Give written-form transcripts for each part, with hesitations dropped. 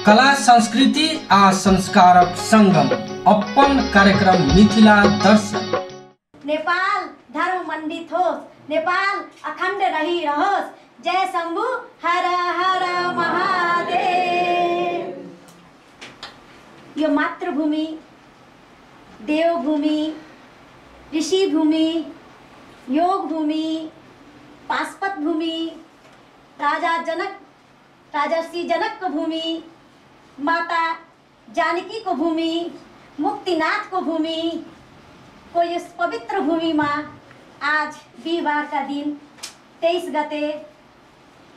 कला संस्कृति आ संस्कारक संगम अपन कार्यक्रम मिथिला दर्शन। नेपाल धर्म मण्डित होस्, नेपाल अखण्ड रहिरहोस्। जय शम्भु हर हर महादेव। यो मातृभूमि, देवभूमि, ऋषि भूमि, योग भूमि, पाशुपत भूमि, राजा जनक राजर्षि जनक को भूमि, माता जानकी को भूमि, मुक्तिनाथ को भूमि को इस पवित्र भूमि में आज बिहिबार का दिन 23 गते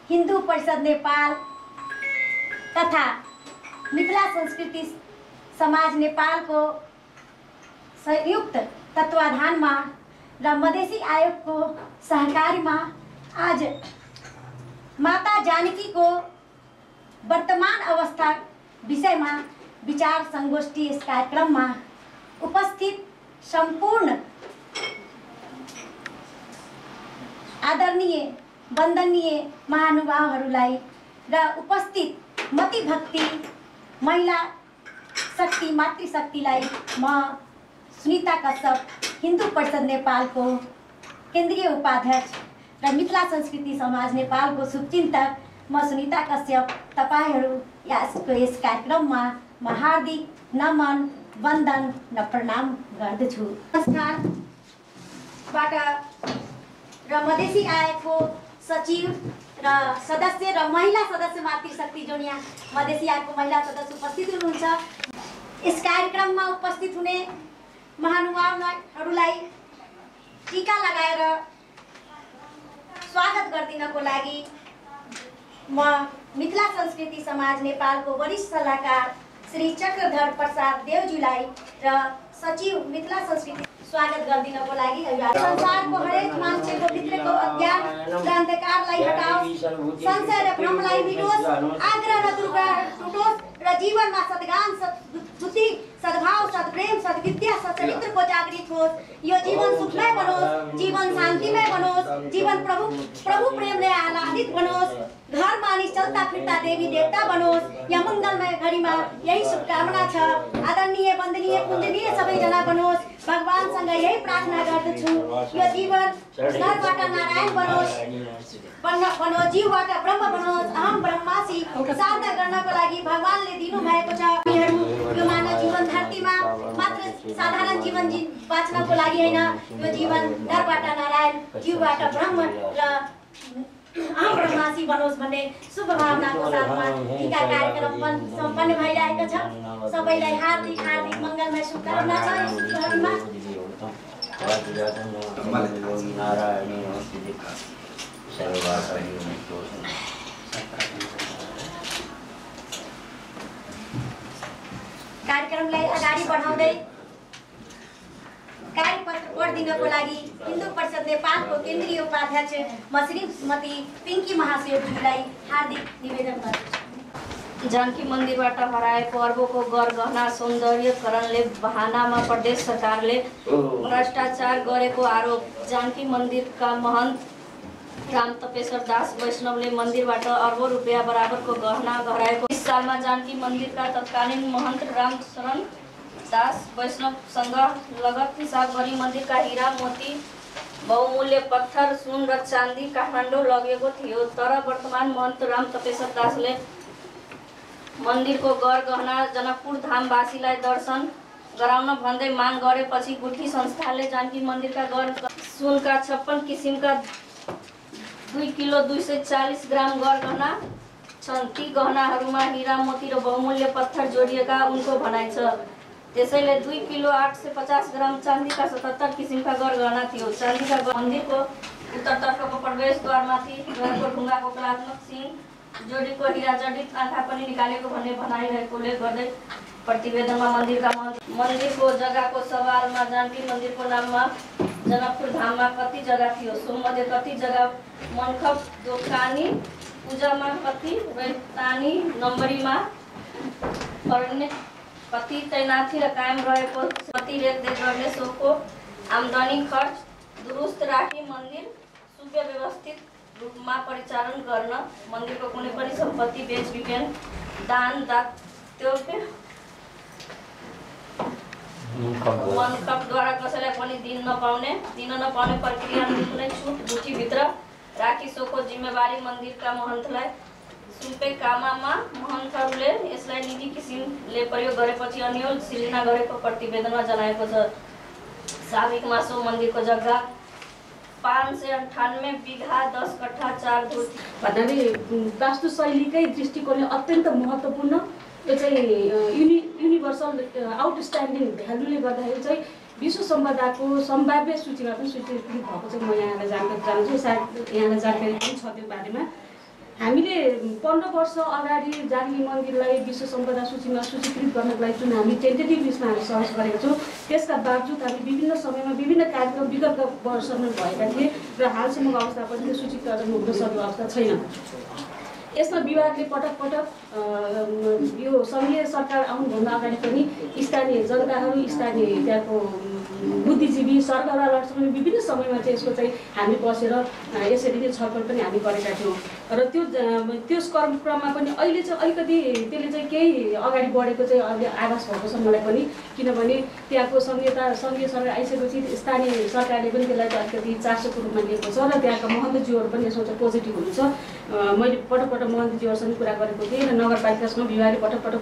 हिंदू परिषद नेपाल तथा मिथिला संस्कृति समाज नेपाल को संयुक्त तत्वाधान में र मधेसी आयोग को सहकारी में आज माता जानकी को वर्तमान अवस्था विषय में विचार संगोष्ठी इस कार्यक्रम में उपस्थित संपूर्ण आदरणीय वंदनीय महानुभावहरूलाई र उपस्थित मति भक्ति महिला शक्ति मातृशक्तिलाई म सुनीता कश्यप हिंदू परिषद नेपाल को केंद्रीय उपाध्यक्ष र मिथिला संस्कृति समाज नेपाल को शुभचिन्तक म सुनीता कश्यप तपाईहरु यस कार्यक्रममा म हार्दिक नमन वन्दन र प्रणाम गर्दछु। संस्थानबाट र मधेसी आयोगको सचिव र सदस्य र महिला सदस्य मातृशक्ति जुन यहाँ मधेसी आयोगको महिला सदस्य उपस्थित हुनुहुन्छ। यस कार्यक्रममा उपस्थित हुने महानुभावहरूलाई टीका लगाएर स्वागत गर्दिनको लागि म मिथिला संस्कृति समाज नेपाल को वरिष्ठ सल्लाहकार श्री चक्रधर प्रसाद देवजीलाई र सचिव मिथिला संस्कृति स्वागत गर्दिनको लागि संसारको हरेक मान्छेको भित्रको अज्ञान र अन्धकारलाई हटाओस्, संशय र भ्रमलाई मिटोस्, आग्रह र दुर्गा टुटोस् र जीवनमा सद्ज्ञान, सद्बुद्धि, सद्भाव, सद्प्रेम, सद्विद्या, सच्चरित्रको जागृत होस्। यो जीवन सुखमय बनोस्, जीवन शान्तिमय बनोस्, जीवन प्रभु प्रेमले आह्लादित बनोस्, घर मानिस चलता फिरता देवी देवता बनोस्। या मंगलमय घडीमा यही शुभकामना छ। आदरणीय वन्दनीय पूजनीय सबैजना बनोस्, भगवानसँग यही प्रार्थना गर्दछु। यो जीवन नरबाट नारायण बनोस्, जीवबाट ब्रह्म बनोस्। अहम ब्रह्मासी साधना गर्नको लागि भगवानले दिनु भएको छ। यो मानव जीवन धरतीमा मात्र साधारण जीवन बाँच्नको लागि हैन, यो जीवन नरबाट नारायण, जीवबाट ब्रह्म र अहम ब्रह्मासी बनोस् भन्ने शुभ भावनाको साथमा टीका कार्यक्रम सम्पन्न भइरहेको छ। सबैलाई हार्दिक हार्दिक मंगलमय शुभकामना छ। कार्यक्रमलाई अगाडि बढाउँदै कार्यपत्र पढिदिनको लागि हिन्दू परिषद नेपालको केन्द्रीय उपाध्यक्ष म श्रीमती पिंकी महासेवजीलाई हार्दिक निवेदन गर्दछु। जानकी मन्दिरबाट हराएको अर्बको गहना सौन्दर्यकरणले बहानामा प्रदेश सरकारले भ्रष्टाचार गरेको आरोप। जानकी मन्दिरका महन्त राम तपेश्वर दास वैष्णवले मन्दिरबाट अर्बौं रुपियाँ बराबरको गहना हराएको। 20 सालमा जानकी मन्दिरका तत्कालीन महन्त राम शरण दास वैष्णवसँग लगत हिसाब गरी मन्दिरका हीरा मोती बहुमूल्य पत्थर सुन र चाँदी काठमाडौँ लगेको थियो। तर वर्तमान महन्त राम तपेश्वर दासले मन्दिरको गहना जनकपुर धामवासीलाई दर्शन गराउन भन्दै माग गरेपछि गुठी संस्थाले जानकी मन्दिरका सुनका 56 किसिमका 2 किलो 240 ग्राम गहना छन्। ती गहनाहरूमा हीरा मोती र बहुमूल्य पत्थर जोडिएका उनको भनाइ छ। त्यसैले 2 किलो 850 ग्राम चाँदीका 77 किसिमका गहना थियो। चाँदीका मन्दिरको उत्तरतर्फको प्रवेशद्वारमाथि रहेको ढुङ्गाको कलात्मक सिंह जोडीको हीरा जडित आँखा पनि निकालेको भन्ने भनाइरहेकोले गर्दै प्रतिवेदनमा मन्दिरको जग्गाको सवालमा जानकी मन्दिरको नाममा जनकपुर धाममा कति जग्गा थियो, सोमध्ये कति जग्गा मनखप दोकानी पूजामा, कति रैतानी नम्बरीमा पर्ने, कति तैनाथी र कायम रहेको, कति रेखदेख गर्ने सोको आमदनी खर्च दुरुस्त राखी मन्दिर सुव्यवस्थित रूपमा परिचालन गर्न मन्दिरको कुनै पनि सम्पत्ति बेचबिखन दान दातव्य मनखपद्वारा कसैलाई पनि दिन नपाउने प्रक्रियामा कुनै छुट गुठीभित्र राखी सोको जिम्मेवारी मन्दिरका महन्तलाई सुम्पेकामा महन्तहरूले यसलाई निजी किसिमले प्रयोग गरेपछि अन्यल सिर्जना गरेको प्रतिवेदनमा जनाएको छ। साबिकमा सो मन्दिरको जग्गा 598 बिघा 10 कट्ठा 4 धुरी भन्नाले वास्तुशैलीकै दृष्टिकोणले अत्यन्त महत्त्वपूर्ण यो चाहिँ युनिभर्सल आउटस्ट्यान्डिङ भ्यालुले गर्दाखेरि चाहिँ विश्व सम्पदाको सम्भाव्य सूचीमा पनि सूचीकृत भएको चाहिँ म यहाँलाई जानकारी चाहन्छु। सायद यहाँलाई जानकारी पनि छ त्यो बारेमा। हामीले 15 वर्ष अगाडि जानकी मन्दिरलाई विश्व सम्पदा सूचीमा सूचीकृत गर्नको लागि जुन हामी टेन्टेटिभ लिस्टमा हामी सर्च गरेका छौँ, त्यसका बावजुद हामी विभिन्न समयमा विभिन्न कार्यक्रम विगतका वर्षमा भएका थिए र हालसम्मको अवस्था पनि त्यो सूचीकरण हुन सक्ने अवस्था छैन। यसमा विभागले पटक पटक यो सङ्घीय सरकार आउनुभन्दा अगाडि पनि स्थानीय जनताहरू, स्थानीय त्यहाँको बुद्धिजीवी सरकारसँग विभिन्न समयमा चाहिँ यसको चाहिँ हामी बसेर यसरी नै छलफल पनि हामी गरेका थियौँ र त्यो क्रममा पनि अहिले चाहिँ अलिकति त्यसले चाहिँ केही अगाडि बढेको चाहिँ अहिले आभास भएको छ मलाई पनि। किनभने त्यहाँको सङ्घीय सरकार आइसकेपछि स्थानीय सरकारले पनि त्यसलाई अलिकति चासोको रूपमा लिएको छ र त्यहाँका महन्तजीहरू पनि यसमा चाहिँ पोजिटिभ हुनुहुन्छ। मैले पटक पटक महन्तजीहरूसँग कुरा गरेको थिएँ र नगरपालिकासँग विभागले पटक पटक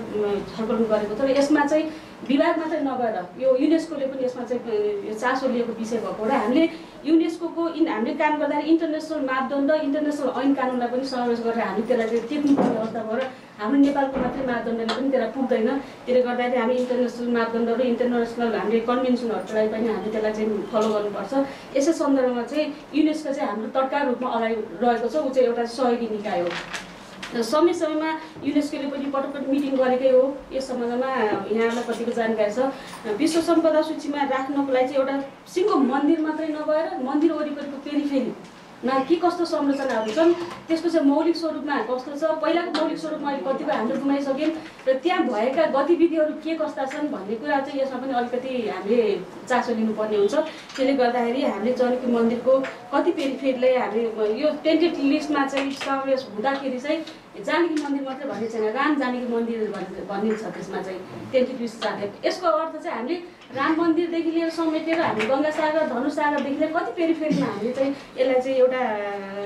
छलफल गरेको छ र यसमा चाहिँ विभाग मात्रै नभएर यो युनेस्कोले पनि यसमा चाहिँ चासो लिएको विषय भएको र हामीले युनेस्कोको हामीले काम गर्दा इन्टरनेसनल मापदण्ड इन्टरनेसनल ऐन कानुनलाई पनि समावेश गरेर हामी त्यसलाई चाहिँ टेक्निकल अवस्था भएर हाम्रो नेपालको मात्रै मापदण्डले पनि त्यसलाई पुग्दैन। त्यसले गर्दाखेरि हामी इन्टरनेसनल मापदण्ड र इन्टरनेसनल हामीले कन्भेन्सनहरूलाई पनि हामी त्यसलाई चाहिँ फलो गर्नुपर्छ। यसै सन्दर्भमा चाहिँ युनेस्को चाहिँ हाम्रो तत्काल रूपमा अगाडि रहेको छ। ऊ चाहिँ एउटा सहयोगी निकाय हो। समय समयमा युनेस्कोले पनि पटक पटक मिटिङ गरेकै हो। यस सम्बन्धमा यहाँलाई कतिको जानकारी छ। विश्व सम्पदा सूचीमा राख्नको लागि चाहिँ एउटा सिङ्गो मन्दिर मात्रै नभएर मन्दिर वरिपरिको पेरिफेरीमा के कस्तो संरचनाहरू छन्, त्यसको चाहिँ मौलिक स्वरूपमा कस्तो छ, पहिलाको मौलिक स्वरूपमा कतिपय हामीले गुमाइसक्यौँ र त्यहाँ भएका गतिविधिहरू के कस्ता छन् भन्ने कुरा चाहिँ यसमा पनि अलिकति हामीले चासो लिनुपर्ने हुन्छ। त्यसले गर्दाखेरि हामीले जानकी मन्दिरको कति पेरिफेरीलाई हामी यो टेन्टेटिभ लिस्टमा चाहिँ समावेश हुँदाखेरि चाहिँ जानकी मन्दिर मात्रै भन्ने छैन, राम जानकी मन्दिर भनिन्छ। त्यसमा चाहिँ टेन्टेटिभ लिस्ट जाने यसको अर्थ चाहिँ हामीले राम मन्दिरदेखि लिएर समेटेर हामी गङ्गासागर धनुसागरदेखि लिएर कति पेरिफेरीमा हामीले चाहिँ यसलाई चाहिँ एउटा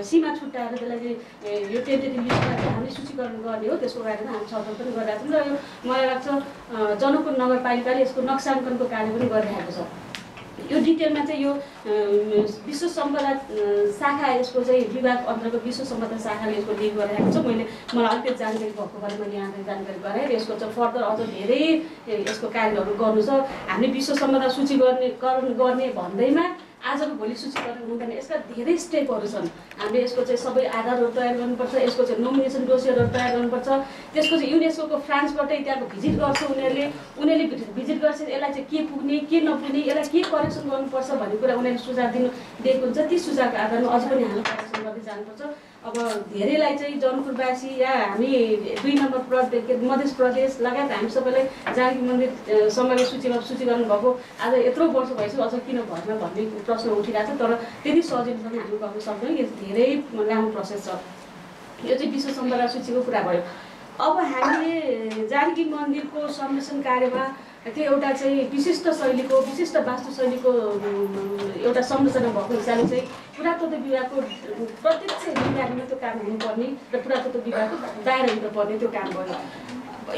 सीमा छुट्याएर त्यसलाई चाहिँ यो टेन्टेटिभ लिस्टमा चाहिँ हामीले सूचीकरण गर्ने हो। त्यसको बारेमा हामी छलफल पनि गरिरहेको छौँ र यो मलाई लाग्छ जनकपुर नगरपालिकाले यसको नक्साङ्कनको कार्य पनि गरिरहेको छ। यो डिटेलमा चाहिँ यो विश्व सम्पदा शाखा यसको चाहिँ विभाग अन्तर्गत विश्व सम्पदा शाखाले यसको लिड गरिरहेको छ। मलाई अलिकति जानकारी भएको बारे मैले यहाँलाई जानकारी गराएँ र यसको चाहिँ फर्दर अझ धेरै यसको कार्यहरू गर्नु छ। हामीले विश्व सम्पदा सूचीकरण गर्ने भन्दैमा आजको भोलि सूचीकरण हुँदैन, यसका धेरै स्टेपहरू छन्। हामीले यसको चाहिँ सबै आधारहरू तयार गर्नुपर्छ, यसको चाहिँ नोमिनेसन डोसियरहरू तयार गर्नुपर्छ, त्यसको चाहिँ युनेस्कोको फ्रान्सबाटै त्यहाँको भिजिट गर्छ उनीहरूले भिजिट गर्छ यसलाई चाहिँ के पुग्ने के नपुग्ने यसलाई के करेक्सन गर्नुपर्छ भन्ने कुरा उनीहरूले सुझाव दिएको हुन्छ। ती सुझावको आधारमा अझ पनि हामीले करेक्सन गर्दै जानुपर्छ। अब धेरैलाई चाहिँ जनकपुरवासी या हामी 2 नम्बर प्रदेश मध्य प्रदेश लगायत हामी सबैलाई जानकी मन्दिर समग्र सूचीमा सूचीकरण भएको आज यत्रो वर्ष भइसक्यो अझ किन भएन भन्ने प्रश्न उठिरहेको छ। तर त्यति सजिलोसँग हामी गर्न सक्दैनौँ, यो धेरै लामो प्रोसेस छ। यो चाहिँ विश्व सम्पदा सूचीको कुरा भयो। अब हामीले जानकी मन्दिरको संरक्षण कार्यमा त्यो एउटा चाहिँ विशिष्ट शैलीको विशिष्ट वास्तुशैलीको एउटा संरचना भएको हिसाबले चाहिँ पुरातत्व विभागको प्रत्यक्ष जिम्मेवारीमा त्यो काम हुनुपर्ने र पुरातत्व विभागको दायराभित्र पर्ने त्यो काम भयो।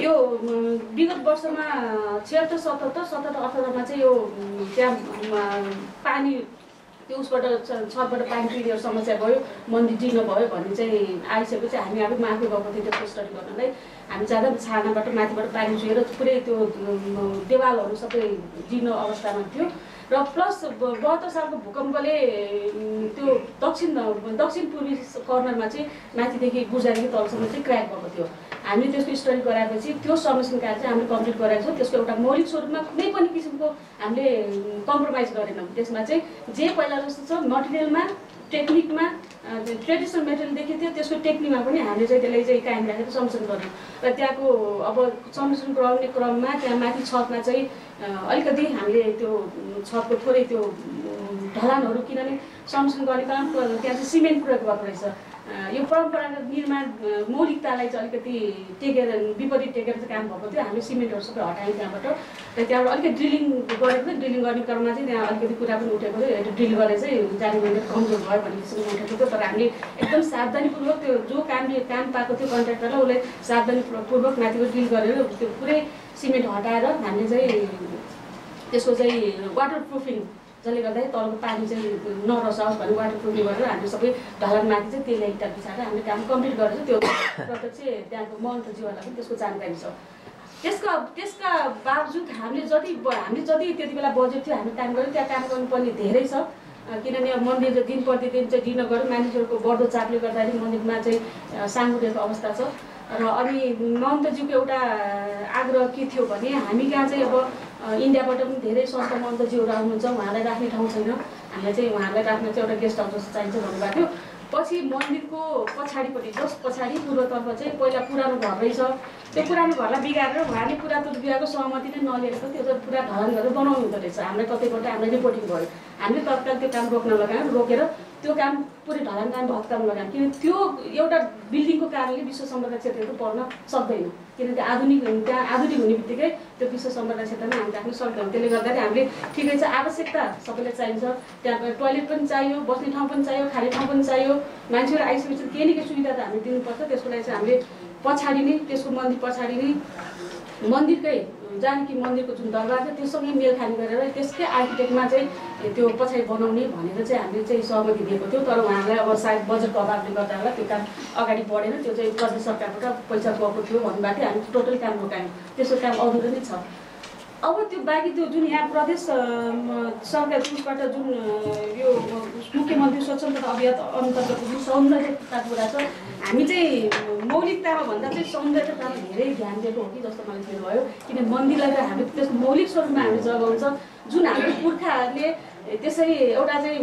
यो विगत वर्षमा 76, 77, 78मा चाहिँ यो त्यहाँ पानी त्यो उसबाट छतबाट पानी पिने समस्या भयो, मन्दिर जीर्ण भयो भन्ने चाहिँ आइसकेपछि हामी आफै आफै गएको थियौँ त्यो स्टडी गर्नलाई। हामी जाँदा छानाबाट माथिबाट पानी चुहेर पुरै त्यो देवालहरू सबै जीर्ण अवस्थामा थियो र प्लस 72 सालको भूकम्पले त्यो दक्षिण पूर्वी कर्नरमा चाहिँ माथिदेखि गुर्जादेखि तलसम्म चाहिँ क्र्याक भएको थियो। हामीले त्यसको स्टडी गराएपछि त्यो संरक्षण कार्य चाहिँ हामीले कम्प्लिट गराएको छौँ। त्यसको एउटा मौलिक स्वरूपमा कुनै पनि किसिमको हामीले कम्प्रोमाइज गरेनौँ। त्यसमा चाहिँ जे पहिला जस्तो छ मटेरियलमा टेक्निकमा ट्रेडिसनल मेटेरियल देखेको थियो त्यसको टेक्निकमा पनि हामीले चाहिँ त्यसलाई चाहिँ कायम राखेर संरक्षण गर्यौँ र त्यहाँको अब संरक्षण गराउने क्रममा त्यहाँ माथि छतमा चाहिँ अलिकति हामीले त्यो छतको थोरै त्यो ढलानहरू किनभने संरक्षण गर्ने कारण त्यहाँ चाहिँ सिमेन्ट प्रयोग भएको रहेछ। यो परम्परागत निर्माण मौलिकतालाई चाहिँ अलिकति टेकेर विपरीत टेकेर चाहिँ काम भएको थियो। हामीले सिमेन्टहरू सबै हटायौँ त्यहाँबाट र त्यहाँबाट अलिकति ड्रिलिङ गरेको थियो। ड्रिलिङ गर्ने क्रममा चाहिँ त्यहाँ अलिकति कुरा पनि उठेको थियो, यो ड्रिल गरेर चाहिँ जाने महिना कमजोर भयो भन्ने किसिमको उठेको थियो। तर हामीले एकदम सावधानीपूर्वक त्यो जो काम पाएको थियो कन्ट्र्याक्टरलाई उसले सावधानीपूर्वक माथिको ड्रिल गरेर त्यो पुरै सिमेन्ट हटाएर हामीले चाहिँ त्यसको चाहिँ वाटर प्रुफिङ जसले गर्दा तलको पानी चाहिँ नरसाओस् भनेर वाटर प्रुफिङ गरेर हामीले सबै ढलानमाथि चाहिँ तेल इँटा बिछाएर हामीले काम कम्प्लिट गरेर त्यो प्रत्यक्ष त्यहाँको महन्तज्यूहरूलाई पनि त्यसको जानकारी छ। त्यसका बावजुद हामीले जति त्यति बेला बजेट थियो हामीले काम गऱ्यौँ। त्यहाँ काम गर्नुपर्ने धेरै छ किनभने मन्दिर दिन प्रतिदिन चाहिँ दिन गऱ्यौँ। मानिसहरूको बढ्दो चापले गर्दाखेरि मन्दिरमा चाहिँ साँगुरिएको अवस्था छ र अनि महन्तज्यूको एउटा आग्रह के थियो भने हामी कहाँ चाहिँ अब इन्डियाबाट पनि धेरै सन्त महन्तज्यूहरू आउनुहुन्छ, उहाँलाई राख्ने ठाउँ छैन, हामीलाई चाहिँ उहाँलाई राख्न चाहिँ एउटा गेस्ट हाउस जस्तो चाहिन्छ भन्नुभएको थियो। पछि मन्दिरको पछाडिपट्टि जस्ट पछाडि पूर्वतर्फ चाहिँ पहिला पुरानो घर रहेछ, त्यो पुरानो घरलाई बिगारेर उहाँले पुरातत्व विभागको सहमति नै नलिएर त्यो चाहिँ पुरा ढलान गरेर बनाउनु हुँदो रहेछ। हामीलाई कतैबाट हामीलाई रिपोर्टिङ भयो, हामीले तत्काल त्यो काम रोक्न लगायौँ, रोकेर त्यो काम पुरै ढलान काम भत्काउन लगायौँ। किन त्यो एउटा बिल्डिङको कारणले विश्व सम्पदा क्षेत्रको पर्न सक्दैन, किनभने त्यहाँ आधुनिक हुने बित्तिकै त्यो विश्व सम्पदा क्षेत्रमा हामी राख्न सक्दैनौँ। त्यसले गर्दाखेरि हामीले ठिकै छ आवश्यकता सबैलाई चाहिन्छ, त्यहाँ टोयलेट पनि चाहियो, बस्ने ठाउँ पनि चाहियो, खाने ठाउँ पनि चाहियो, मान्छेहरू आइसकेपछि केही न केही सुविधा त हामीले दिनुपर्छ। त्यसको लागि चाहिँ हामीले पछाडि नै त्यसको मन्दिर पछाडि नै मन्दिरकै जानकी मन्दिरको जुन दरबार छ त्योसँगै मेलखानी गरेर त्यसकै आर्किटेक्टमा चाहिँ त्यो पछाडि बनाउने भनेर चाहिँ हामीले चाहिँ सहमति दिएको थियो। तर उहाँलाई अब सायद बजेटको अभावले गर्दा होला त्यो काम अगाडि बढेन, त्यो चाहिँ प्रदेश सरकारबाट पैसा गएको थियो भन्नुभएको थियो। हामी टोटल काम रोकायौँ, त्यसको काम अधुरो नै छ। अब त्यो बाँकी त्यो जुन यहाँ प्रदेश सरकार उसबाट जुन यो मुख्यमन्त्री स्वच्छता अभियान अन्तर्गत जुन सौन्दर्यता कुरा छ, हामी चाहिँ मौलिकतामा भन्दा चाहिँ सौन्दर्यतामा धेरै ध्यान दिएको हो कि जस्तो मलाई फिल भयो। किन मन्दिरलाई त हामीले त्यसको मौलिक स्वरूपमा हामी जगाउँछ, जुन हाम्रो पुर्खाहरूले त्यसरी एउटा चाहिँ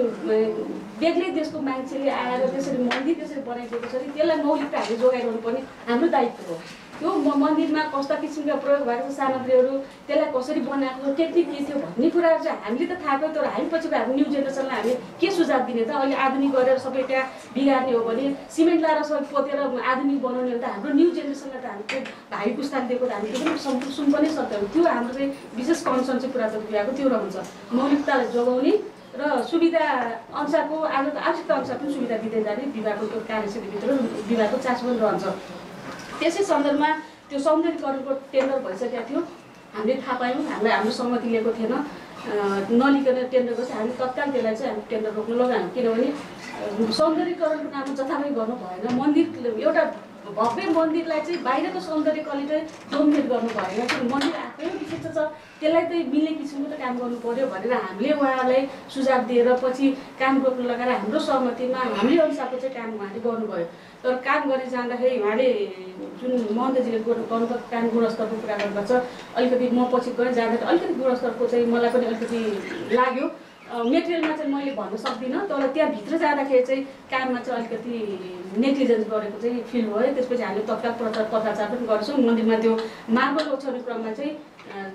बेग्लै देशको मान्छेले आएर त्यसरी मन्दिर त्यसरी बनाइदिएको छ नि त्यसलाई मौलिकता हामीले जोगाइरहनु पर्ने हाम्रो दायित्व हो। त्यो मन्दिरमा कस्ता किसिमका प्रयोग भएको सामग्रीहरू त्यसलाई कसरी बनाएको टेक्निक के थियो भन्ने कुराहरू चाहिँ हामीले त थाहा पायौँ। तर हामी पछिको हाम्रो न्यू जेनेरेसनलाई हामीले के सुझाव दिने त? अहिले आधुनिक गरेर सबै त्यहाँ बिगार्ने हो भने सिमेन्ट लाएर सबै पोतेर आधुनिक बनाउने हो भने त हाम्रो न्यू जेनेरेसनलाई त हामीले भावी पुस्ताले दिएको त हामी त्यो पनि सुन्नै सक्दैनौँ। त्यो हाम्रो चाहिँ विशेष कन्सर्न चाहिँ पुरातत्व विभागको त्यो रहन्छ, मौलिकतालाई जोगाउने र सुविधा अनुसारको आवश्यकता अनुसार पनि सुविधा दिँदै जाने विभागको त्यो कार्यक्षेत्रभित्र विभागको चासो पनि रहन्छ। त्यसै सन्दर्भमा त्यो सौन्दर्यीकरणको टेन्डर भइसकेको थियो, हामीले थाहा पायौँ, हामीलाई हाम्रो सहमति लिएको थिएन, नलिकन टेन्डर गर्छ हामी तत्काल त्यसलाई चाहिँ हामी टेन्डर रोक्न लगायौँ। किनभने सौन्दर्यीकरणको काम जथाभावी गर्नु भएन, मन्दिर एउटा भव्य मन्दिरलाई चाहिँ बाहिरको सौन्दर्यकले चाहिँ डोमिनेट गर्नु भएन, त्यो मन्दिर आफै विशिष्ट छ, त्यसलाई चाहिँ मिल्ने किसिमको त काम गर्नु पर्यो भनेर हामीले उहाँलाई सुझाव दिएर पछि काम रोक्न लगाएर हाम्रो सहमतिमा हामीले अनुसारको चाहिँ काम उहाँले गर्नुभयो। तर काम गर्ने जाँदाखेरि उहाँले जुन महन्तजीले गर्नुभएको काम गुणस्तरको कुरा गर्नुपर्छ, अलिकति म पछि गएर जाँदाखेरि अलिकति गुणस्तरको चाहिँ मलाई पनि अलिकति लाग्यो। मेटेरियलमा चाहिँ मैले भन्न सक्दिनँ, तर त्यहाँभित्र जाँदाखेरि चाहिँ काममा चाहिँ अलिकति नेग्लिजेन्स गरेको चाहिँ फिल भयो। त्यसपछि हामीले तत्काल पत्राचार पनि गर्छौँ। मन्दिरमा त्यो मार्बल ओछ्याउने क्रममा चाहिँ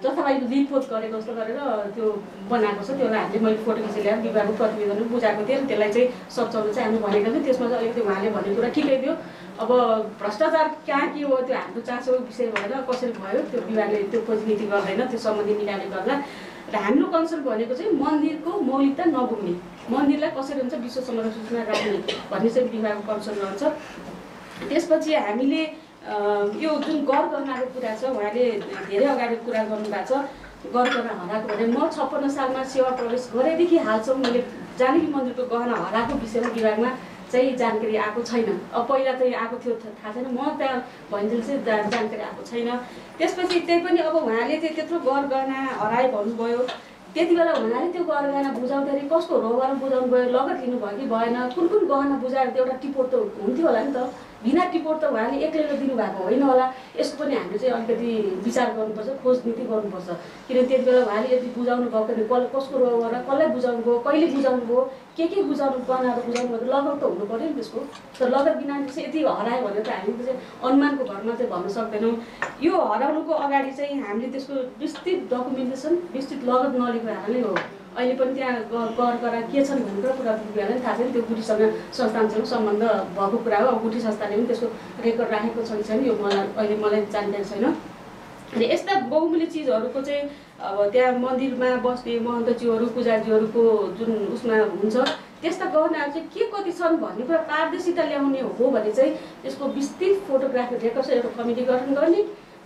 जथाभावी लिपपोत गरेको जस्तो गरेर त्यो बनाएको छ, त्यसलाई हामीले मैले फोटो खिचेर ल्याएर विभागको प्रतिवेदन बुझाएको थिएँ। त्यसलाई चाहिँ सच्याउनु चाहिँ हामी भनेको थियौँ। त्यसमा चाहिँ अलिकति उहाँले भनेको कुरा ठिकै थियो। अब भ्रष्टाचार कहाँ के हो त्यो हाम्रो चासो विषय भएर कसरी भयो त्यो विभागले त्यो खोजनीति गर्दैन, त्यो सम्बन्धी निकाले गर्दा। र हाम्रो कन्सर्न भनेको चाहिँ मन्दिरको मौलिकता नगुम्ने, मन्दिरलाई कसरी हुन्छ विश्व सम्पदा सूचीमा राख्ने भन्ने चाहिँ विभागको कन्सर्न रहन्छ। त्यसपछि हामीले यो जुन गरगहनाको कुरा छ, उहाँले धेरै अगाडि कुरा गर्नुभएको छ गरगहना हराएको भने म 56 सालमा सेवा प्रवेश गरेदेखि हालसम्म मैले जानकी मन्दिरको गहना हराएको विषयमा विभागमा चाहिँ जानकारी आएको छैन। अब पहिला चाहिँ आएको थियो थाहा छैन, म त्यहाँ भइन्जेल चाहिँ जानकारी आएको छैन। त्यसपछि त्यही पनि अब उहाँले चाहिँ त्यत्रो गरगहना हराए भन्नुभयो, त्यति बेला उहाँले त्यो गरगहना बुझाउँदाखेरि कस्तो रोगमा बुझाउनु भयो, लगत लिनुभयो कि भएन, कुन कुन गहना बुझाएर त्यो एउटा टिपोट त हुन्थ्यो होला नि त, बिना टिपोट त उहाँले एक्लैले दिनुभएको होइन होला। यसको पनि हामीले चाहिँ अलिकति विचार गर्नुपर्छ, खोज नीति गर्नुपर्छ। किनभने त्यति बेला उहाँले यदि बुझाउनु भएको भने कसको रोग गरेर कसलाई बुझाउनु भयो, कहिले बुझाउनु भयो, के बुझाउनु गहनाहरू बुझाउनु भयो, लगत त हुनु पऱ्यो नि त्यसको। तर लगत बिना चाहिँ यति हरायो भनेर त हामीले चाहिँ अनुमानको भरमा चाहिँ भन्न सक्दैनौँ। यो हराउनुको अगाडि चाहिँ हामीले त्यसको विस्तृत डकुमेन्टेसन, विस्तृत लगत नलिएको कारणले हो। अहिले पनि त्यहाँ कर करा के छन् भन्ने कुरा पुरातत्त्वविभागलाई थाहा छैन। त्यो गुठी संस्थानसँग सम्बन्ध भएको कुरा हो। अब गुठी संस्थानले पनि त्यसको रेकर्ड राखेको छ कि छैन यो मलाई जानकारी छैन। अनि यस्ता बहुमूल्य चिजहरूको चाहिँ अब त्यहाँ मन्दिरमा बस्ने महन्तज्यूहरू पुजारीहरूको जुन उसमा हुन्छ त्यस्ता गहनाहरू चाहिँ के कति छन् भन्ने कुरा पारदर्शिता ल्याउने हो भने चाहिँ त्यसको विस्तृत फोटोग्राफी रेकर्ड सहित एउटा कमिटी गठन गर्ने,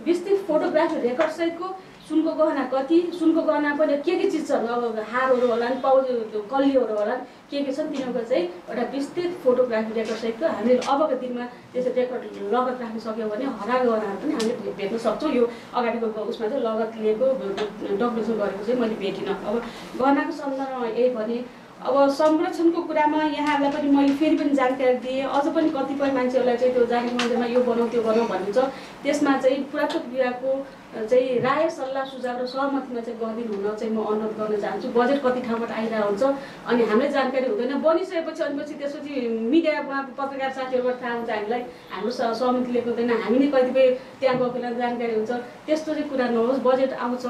विस्तृत फोटोग्राफी रेकर्ड सहितको सुनको गहना कति, सुनको गहना पनि के चिज छन्, अब हारहरू होला नि, कल्लीहरू होला नि, के छन् तिनीहरूको चाहिँ एउटा विस्तृत फोटोग्राफी रेकर्ड सहितको हामीले अबको दिनमा त्यसरी रेकर्ड लगत राख्न सक्यौँ भने हरा गहनाहरू पनि हामीले भेट्न सक्छौँ। यो अगाडिको उसमा चाहिँ लगत लिएको डकुमेन्टेसन गरेको चाहिँ मैले भेटिनँ। अब गहनाको सन्दर्भमा यही भने अब संरक्षणको कुरामा यहाँहरूलाई पनि मैले फेरि पनि जानकारी दिएँ। अझ पनि कतिपय मान्छेहरूलाई चाहिँ त्यो जानकी मन्दिरमा यो बनाऊ त्यो बनाऊ भनिन्छ। त्यसमा चाहिँ पुरातत्व विभागको चाहिँ राय सल्लाह सुझाव र सहमतिमा चाहिँ गरिदिनु हुन चाहिँ म अनुरोध गर्न चाहन्छु। बजेट कति ठाउँबाट आइरहेको हुन्छ अनि हामीलाई जानकारी हुँदैन, बनिसकेपछि अनि त्यसपछि मिडियामा पत्रकार साथीहरूबाट थाहा हुन्छ हामीलाई, हाम्रो सहमति लिएको हुँदैन, हामी नै कतिपय त्यहाँ गएको बेला जानकारी हुन्छ। त्यस्तो चाहिँ कुरा नहोस्। बजेट आउँछ,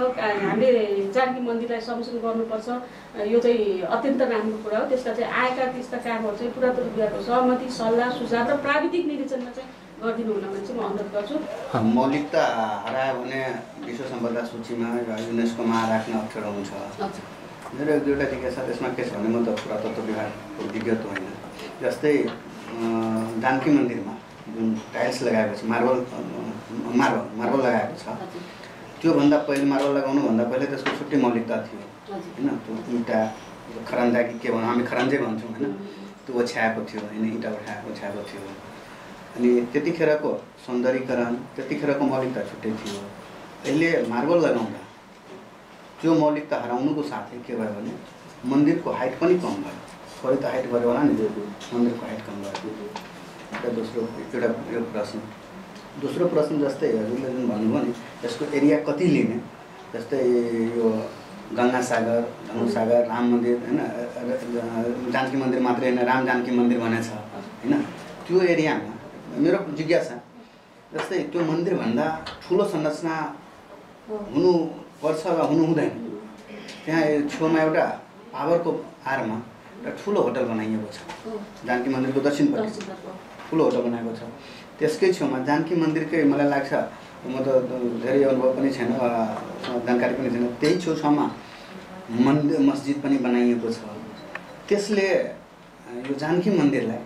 हामीले जानकी मन्दिरलाई संरक्षण गर्नुपर्छ, यो चाहिँ अत्यन्त राम्रो कुरा हो। त्यसका चाहिँ आएका त्यस्ता कामहरू चाहिँ पुरातत्व विभागको सहमति सल्लाह सुझाव र प्राविधिक निरीक्षणमा चाहिँ गरिदिनु हुन भने चाहिँ म अनुरोध गर्छु। मौलिकता हरायो भने विश्व सम्पदा सूचीमा युनेस्कोमा राख्न अप्ठ्यारो हुन्छ। मेरो एक दुईवटा जिज्ञासा त्यसमा के छ भने म त पुरातत्व विभागको विज्ञत होइन। जस्तै जानकी मन्दिरमा जुन टाइल्स लगाएको छ, मार्बल लगाएको छ, त्योभन्दा पहिले मार्बल लगाउनुभन्दा पहिले त्यसको छुट्टै मौलिकता थियो होइन। त्यो इँटा खरन्जा कि के भनौँ, हामी खरन्जै भन्छौँ होइन, त्यो ओछ्याएको थियो होइन, इँटा ओछ्याएको थियो। अनि त्यतिखेरको सौन्दर्यीकरण, त्यतिखेरको मौलिकता छुट्टै थियो। अहिले मार्बल लगाउँदा त्यो मौलिकता हराउनुको साथै के भयो भने मन्दिरको हाइट पनि कम भयो। थोरै त हाइट बढ्यो होला नि, मन्दिरको हाइट कम भयो। एउटा यो प्रश्न। दोस्रो प्रश्न जस्तै हजुरले जुन भन्नुभयो नि त्यसको एरिया कति लिने, जस्तै यो गङ्गासागर, धनुसागर, राम मन्दिर होइन, जानकी मन्दिर मात्रै होइन, राम जानकी मन्दिर भनेछ होइन। त्यो एरियामा मेरो जिज्ञासा जस्तै त्यो मन्दिरभन्दा ठुलो संरचना हुनुपर्छ वा हुनु हुँदैन। त्यहाँ छेउमा एउटा पावरको आरमा एउटा ठुलो होटल बनाइएको छ, जानकी मन्दिरको दक्षिणपट्टि ठुलो होटल बनाएको छ। त्यसकै छेउमा जानकी मन्दिरकै मलाई लाग्छ, म त धेरै अनुभव पनि छैन, जानकारी पनि छैन, त्यही छेउछाउमा मस्जिद पनि बनाइएको छ। त्यसले यो जानकी मन्दिरलाई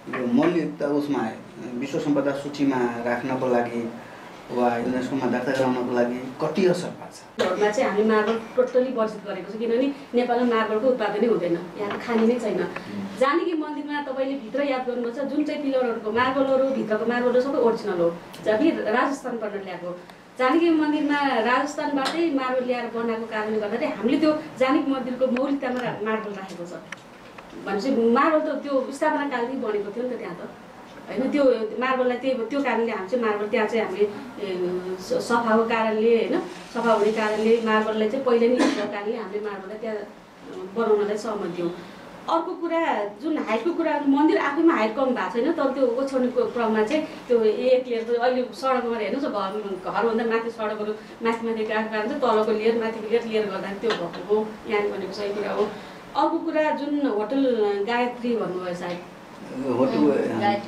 यो मौलिकता उसमा विश्व सम्पदा सूचीमा राख्नको लागि वा युनेस्कोमा दर्ता गराउनको लागि कति असर पार्छ? मा चाहिँ हामी मार्बल टोटली वर्जित गरेको छ, किनभने नेपालमा मार्बलको उत्पादनै हुँदैन, यहाँ खाने नै छैन। जानकी मन्दिरमा तपाईँले भित्र याद गर्नुपर्छ, जुन चाहिँ पिलरहरूको मार्बलहरू भित्रको मार्बलहरू सबै ओरिजिनल हो, जबकि राजस्थानबाट ल्याएको। जानकी मन्दिरमा राजस्थानबाटै मार्बल ल्याएर बनाएको कारणले गर्दाखेरि हामीले त्यो जानकी मन्दिरको मौलिकतामा मार्बल राखेको छ। भनेपछि मार्बल त त्यो स्थापना कालदेखि बनेको थियो नि त त्यहाँ त होइन। त्यो मार्बललाई त्यो कारणले हामी चाहिँ मार्बल त्यहाँ चाहिँ हामीले सफाको कारणले होइन, सफा हुने कारणले मार्बललाई चाहिँ पहिले नै भएको कारणले हामीले मार्बललाई त्यहाँ बनाउनलाई सहमत दियौँ। अर्को कुरा जुन हाइटको कुरा, मन्दिर आफैमा हाइट कम भएको छैन, तर त्यो ओछ्याउनेको क्रममा चाहिँ त्यो एक लेयरको अहिले सडकमा हेर्नुहोस् घरभन्दा माथि सडकहरू माथि गएको कारण चाहिँ तलको लेयर माथिको लेयर गर्दाखेरि त्यो भएको हो, यहाँ भनेको सही कुरा हो। अर्को कुरा जुन होटल गायत्री भन्नुभयो सायद,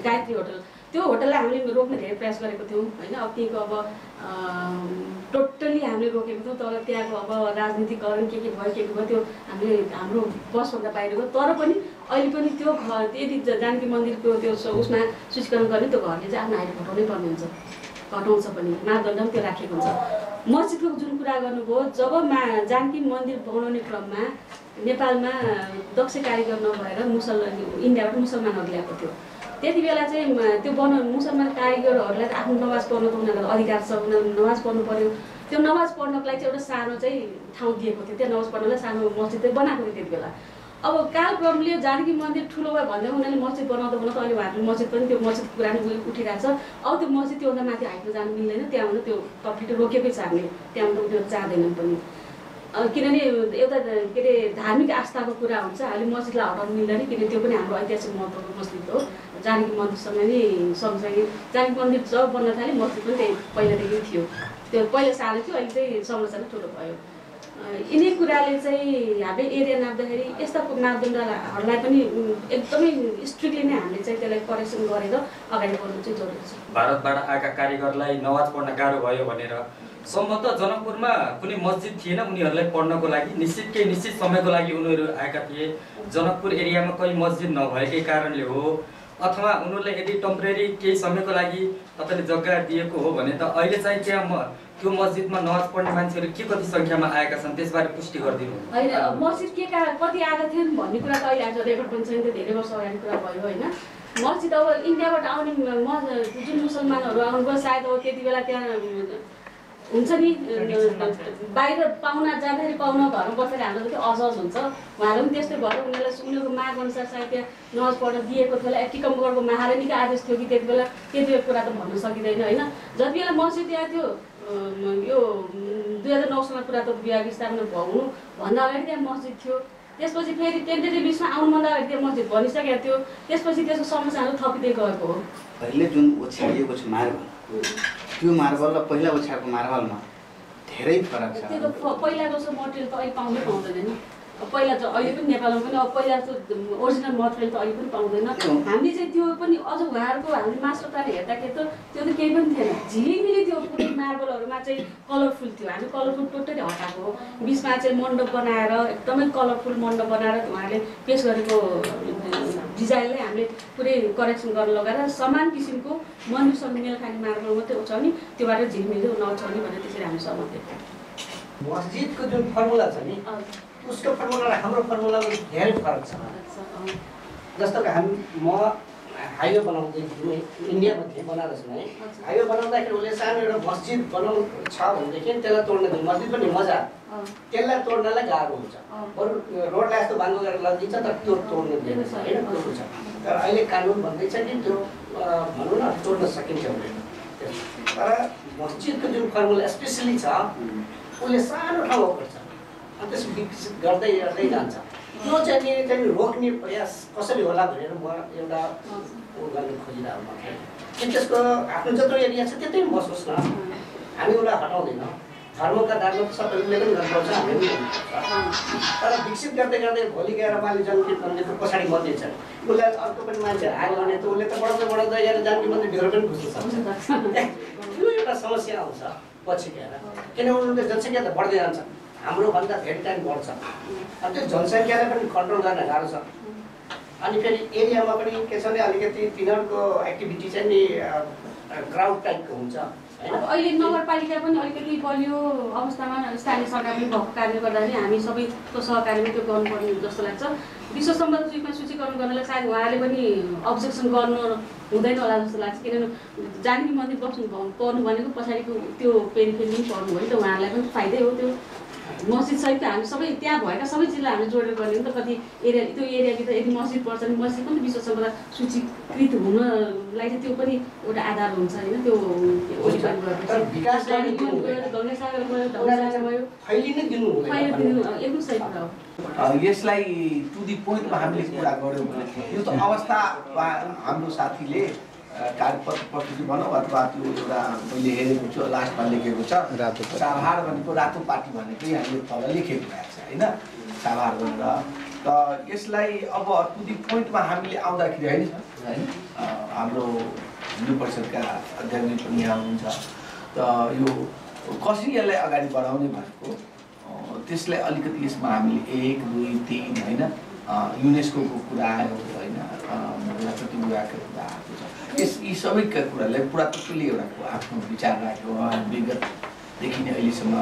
गायत्री होटल, त्यो होटललाई हामीले रोक्ने धेरै प्रयास गरेको थियौँ होइन। अब त्यहीँको अब टोटल्ली हामीले रोकेको थियौँ, तर त्यहाँको अब राजनीतिकरण के भयो त्यो हामीले हाम्रो बसभन्दा बाहिर गयो। तर पनि अहिले पनि त्यो यदि जानकी मन्दिरको त्यो उसमा सूचीकरण गर्ने त्यो घरले चाहिँ आफ्नो हाइट घटाउनै पर्ने हुन्छ, घटाउँछ पनि, मापदण्ड पनि त्यो राखेको हुन्छ। मस्जिदको जुन कुरा गर्नुभयो, जब जानकी मन्दिर बनाउने क्रममा नेपालमा दक्ष कारिगर नभएर इन्डियाबाट मुसलमानहरू ल्याएको थियो। त्यति बेला चाहिँ त्यो मुसलमान कारिगरहरूलाई आफ्नो नमाज पढ्नु त उनीहरूलाई अधिकार छ, उनीहरू नमाज पढ्नु पर्यो। त्यो नमाज पढ्नको लागि चाहिँ एउटा सानो चाहिँ ठाउँ दिएको थियो, त्यहाँ नमाज पढ्नलाई सानो मस्जिद चाहिँ बनाएको थियो त्यति बेला। अब कालक्रमले जानकी मन्दिर ठुलो भयो भन्दै उनीहरूले मस्जिद बनाउँदा अहिले उहाँहरू मस्जिद पनि त्यो मस्जिदको कुरा पनि उठिरहेको छ। अब त्यो मस्जिद त्योभन्दा माथि हाइटमा जानु मिल्दैन, त्यहाँभन्दा त्यो कम्प्लिट रोकेकै छ हामीले, त्यहाँभन्दा उनीहरू जाँदैनन् पनि। किनभने एउटा के अरे धार्मिक आस्थाको कुरा हुन्छ, हामीले मस्जिदलाई हटाउनु मिल्दैन, किनभने त्यो पनि हाम्रो ऐतिहासिक महत्त्वको मस्जिद हो। जानकी मन्दिरसँग नै सँगसँगै जानकी मन्दिर जब बन्न थाल्यो मस्जिद पनि त्यही पहिलादेखि थियो, त्यो पहिला सानो थियो, अहिले चाहिँ संरचना ठुलो भयो। यिनै कुराले चाहिँ हाम्रो एरिया नाप्दाखेरि यस्ता मापदण्डहरूलाई पनि एकदमै स्ट्रिक्टली नै हामीले चाहिँ त्यसलाई करेक्सन गरेर अगाडि बढ्नु चाहिँ जरुरी छ। भारतबाट आएका कारिगरलाई नमाज पढ्न गाह्रो भयो भनेर सम्भवतः जनकपुरमा कुनै मस्जिद थिएन उनीहरूलाई पढ्नको लागि, निश्चित समयको लागि उनीहरू आएका थिए। जनकपुर एरियामा कोही मस्जिद नभएकै कारणले हो अथवा उनीहरूलाई यदि टेम्परेरी केही समयको लागि तपाईँले जग्गा दिएको हो भने त अहिले चाहिँ त्यहाँ त्यो मस्जिदमा नमाज पढ्ने मान्छेहरू के कति सङ्ख्यामा आएका छन् त्यसबारे पुष्टि गरिदिनु। होइन मस्जिद कति आएका थिएन भन्ने कुरा त अहिले आज रेकर्ड पनि छैन, त्यो धेरै वर्ष अगाडि कुरा भयो होइन। मस्जिद अब इन्डियाबाट आउने जुन मुसलमानहरू आउनुभयो सायद अब त्यति बेला त्यहाँ हुन्छ नि बाहिर पाहुना जाँदाखेरि पाहुना घरमा बसेर हाम्रो जति असहज हुन्छ उहाँहरू पनि त्यस्तै भयो। उनीहरूको माग अनुसार सायद त्यहाँ नमाज पढ्न दिएको थियो होला। टिकमगढको महारानीको आदेश थियो कि त्यति बेला कुरा त भन्न सकिँदैन होइन। जति बेला मस्जिद यहाँ थियो यो 2009 सालमा पुरातत्व विभाग स्थापना भन्दा अगाडि त्यहाँ मस्जिद थियो। त्यसपछि फेरि टेन्टेटिभ लिस्टमा आउनुभन्दा अगाडि त्यो मस्जिद बनिसकेको थियो। त्यसपछि त्यसको समस्याहरू थपिँदै गएको हो। अहिले जुन ओछ्याइएको छ मार्बल, त्यो मार्बल र पहिला ओछ्याएको मार्बलमा धेरै फरक छ। त्यो त पहिला जस्तो मटेरियल त अहिले पाउँदैन। पहिला त अहिले पनि नेपालमा पनि अब पहिला जस्तो ओरिजिनल मटेरियल त अहिले पनि पाउँदैन। हामीले चाहिँ त्यो पनि अझ उहाँहरूको हामीले मास्टर प्लान हेर्दाखेरि त त्यो त केही पनि थिएन, झिलिमिली त्यो पुरै मार्बलहरूमा चाहिँ कलरफुल थियो। हामी कलरफुल टोटली हटाएको हो। बिचमा चाहिँ मण्डप बनाएर एकदमै कलरफुल मण्डप बनाएर उहाँले पेस गरेको डिजाइनलाई हामीले पुरै करेक्सन गर्न लगाएर समान किसिमको मन्दिरसँग मेल खाने मार्बल मात्रै उठाउने, त्योबाट झिलिमिली नउठाउने भनेर त्यसरी हामी सहमत थियौँ। मस्जिदको जुन फर्मुला छ नि उसको फर्मुला र हाम्रो फर्मुलामा धेरै फरक छ। जस्तो कि म हाइवे बनाउँदै थिएँ इन्डियामा थिएँ बनारसमा है। हाइवे बनाउँदाखेरि उसले सानो एउटा मस्जिद बनाउनु छ भनेदेखि त्यसलाई तोड्न दिनु, मस्जिद पनि मजा त्यसलाई तोड्नलाई गाह्रो हुन्छ। बरु रोडलाई यस्तो बाङ्गो गरेर लगिदिन्छ तर त्यो तोड्नु दिएन होइन, त्यो छ। तर अहिले कानुन भन्दैछ कि त्यो भनौँ न तोड्न सकिन्छ भनेर। तर मस्जिदको जुन फर्मुला स्पेसली छ उसले सानो ठाउँमा पर्छ अनि त्यसको विकसित गर्दै जान्छ। त्यो चाहिँ रोक्ने प्रयास कसरी होला भनेर म एउटा गर्न खोजिरहेको थिएँ। त्यसको आफ्नो जत्रो एरिया छ त्यतै बसोस् न, हामी उसलाई हटाउँदैन। धर्मका दागमा सबैले पनि गर्नुपर्छ, हामी पनि तर विकसित गर्दै भोलि गएर उहाँले जानकी मन्दिरको पछाडि मन्दिर छ उसलाई अर्को पनि मान्छे आयो भने त उसले त बढाउँदै गएर जानकी मन्दिरभित्र पनि घुस्न सक्छ। त्यो एउटा समस्या आउँछ पछि गएर, किनभने उनीहरूले जनसङ्ख्या त बढ्दै जान्छ, हाम्रो भन्दा धेरै टाइम बढ्छ। अनि त्यो जनसङ्ख्यालाई पनि कन्ट्रोल गर्न गाह्रो छ। अनि फेरि एरियामा पनि के छ भने अलिकति तिनीहरूको एक्टिभिटी चाहिँ नि क्राउड टाइपको हुन्छ होइन। अब अहिले नगरपालिका पनि अलिकति बलियो अवस्थामा स्थानीय सरकार पनि भएको कारणले गर्दाखेरि हामी सबैको सहकार्यमा त्यो गर्नुपर्ने जस्तो लाग्छ। विश्व सम्बन्ध सूचीकरण गर्नलाई सायद उहाँले पनि अब्जेक्सन गर्नु हुँदैन होला जस्तो लाग्छ, किनभने जानकी मन्दिर पर्नु भनेको पछाडिको त्यो पेरिफेरी पनि पर्नु हो नि त, उहाँहरूलाई पनि फाइदै हो। त्यो मस्जिद सहित हामी सबै त्यहाँ भएका सबै चिजलाई हामीले जोडेर गर्ने नि त। कति एरिया त्यो एरियाभित्र यदि मस्जिद पर्छ भने मस्जिद पनि विश्व सम्पदा सूचीकृत हुनलाई चाहिँ त्यो पनि एउटा आधार हुन्छ होइन। त्यो एकदम सही कुरा हो। यसलाई टु दि पोइन्टमा हामीले कुरा गऱ्यौँ भने यो त अवस्था हाम्रो साथीले कार्यपत्र प्रस्तुति भनौँ अथवा त्यो एउटा मैले हेरेको छु लास्टमा लेखेको छ साभार भनेको रातो पार्टी भनेकै हामीले तल लेखेको भएको छ होइन साभार भनेर। त यसलाई अब टु दि पोइन्टमा हामीले आउँदाखेरि होइन हाम्रो हिन्दू परिषदका अध्यक्ष पनि यहाँ हुनुहुन्छ। त यो कसरी यसलाई अगाडि बढाउने भनेको त्यसलाई अलिकति यसमा हामीले 1, 2, 3 होइन युनेस्कोको कुरा आयो होइन, पुरातत्व विभागको कुरा आएको छ। यी सबैका कुरालाई पुरातत्वले एउटा आफ्नो विचार राख्यो। विगतदेखि नै अहिलेसम्म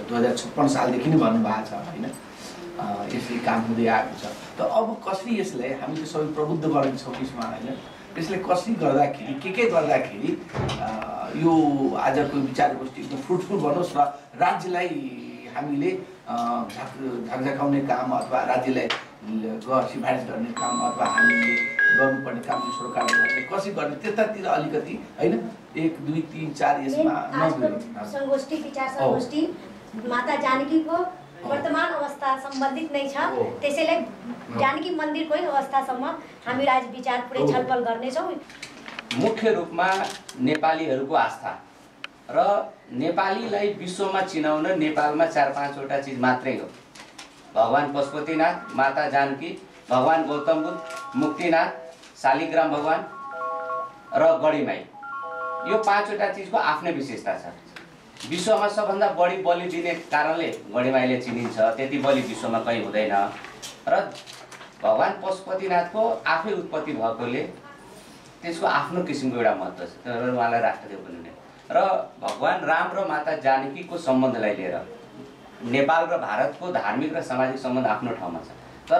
2056 सालदेखि नै भन्नुभएको छ होइन, यसले काम हुँदै आएको छ। त अब कसरी यसलाई हामी त सबै प्रबुद्ध गरेको छौँ यसमा होइन, यसले कसरी गर्दाखेरि के गर्दाखेरि यो आजको विचार गोष्ठी एकदम फ्रुटफुल बनोस् र राज्यलाई हामीले झकझकाउने काम अथवा राज्यलाई सिफारिस गर्ने काम अथवा हामीले गर्नुपर्ने काम सरकारले कसरी गर्ने त्यतातिर अलिकति होइन 1, 2, 3, 4 यसमा संगोष्ठी विचार संगोष्ठी माता जानकीको वर्तमान अवस्था सम्बन्धित नै छ। त्यसैले जानकी मन्दिरकै अवस्थासम्म हामी आज विचार पुरै छलफल गर्नेछौँ। मुख्य रूपमा नेपालीहरूको आस्था र नेपालीलाई विश्वमा चिनाउन नेपालमा 4-5 वटा चिज मात्रै हो। भगवान पशुपतिनाथ, माता जानकी, भगवान गौतम बुद्ध, मुक्तिनाथ, शालिग्राम भगवान र गढीमाई। यो 5 वटा चिजको आफ्नै विशेषता छ। विश्वमा सबभन्दा बढी बलि दिने कारणले गढीमाईले चिनिन्छ, त्यति बलि विश्वमा कहीँ हुँदैन। र भगवान पशुपतिनाथको आफै उत्पत्ति भएकोले त्यसको आफ्नो किसिमको एउटा महत्त्व छ, तर उहाँलाई राष्ट्रदेव पनि हुने। र भगवान राम र माता जानकीको सम्बन्धलाई लिएर नेपाल र भारतको धार्मिक र सामाजिक सम्बन्ध आफ्नो ठाउँमा छ, तर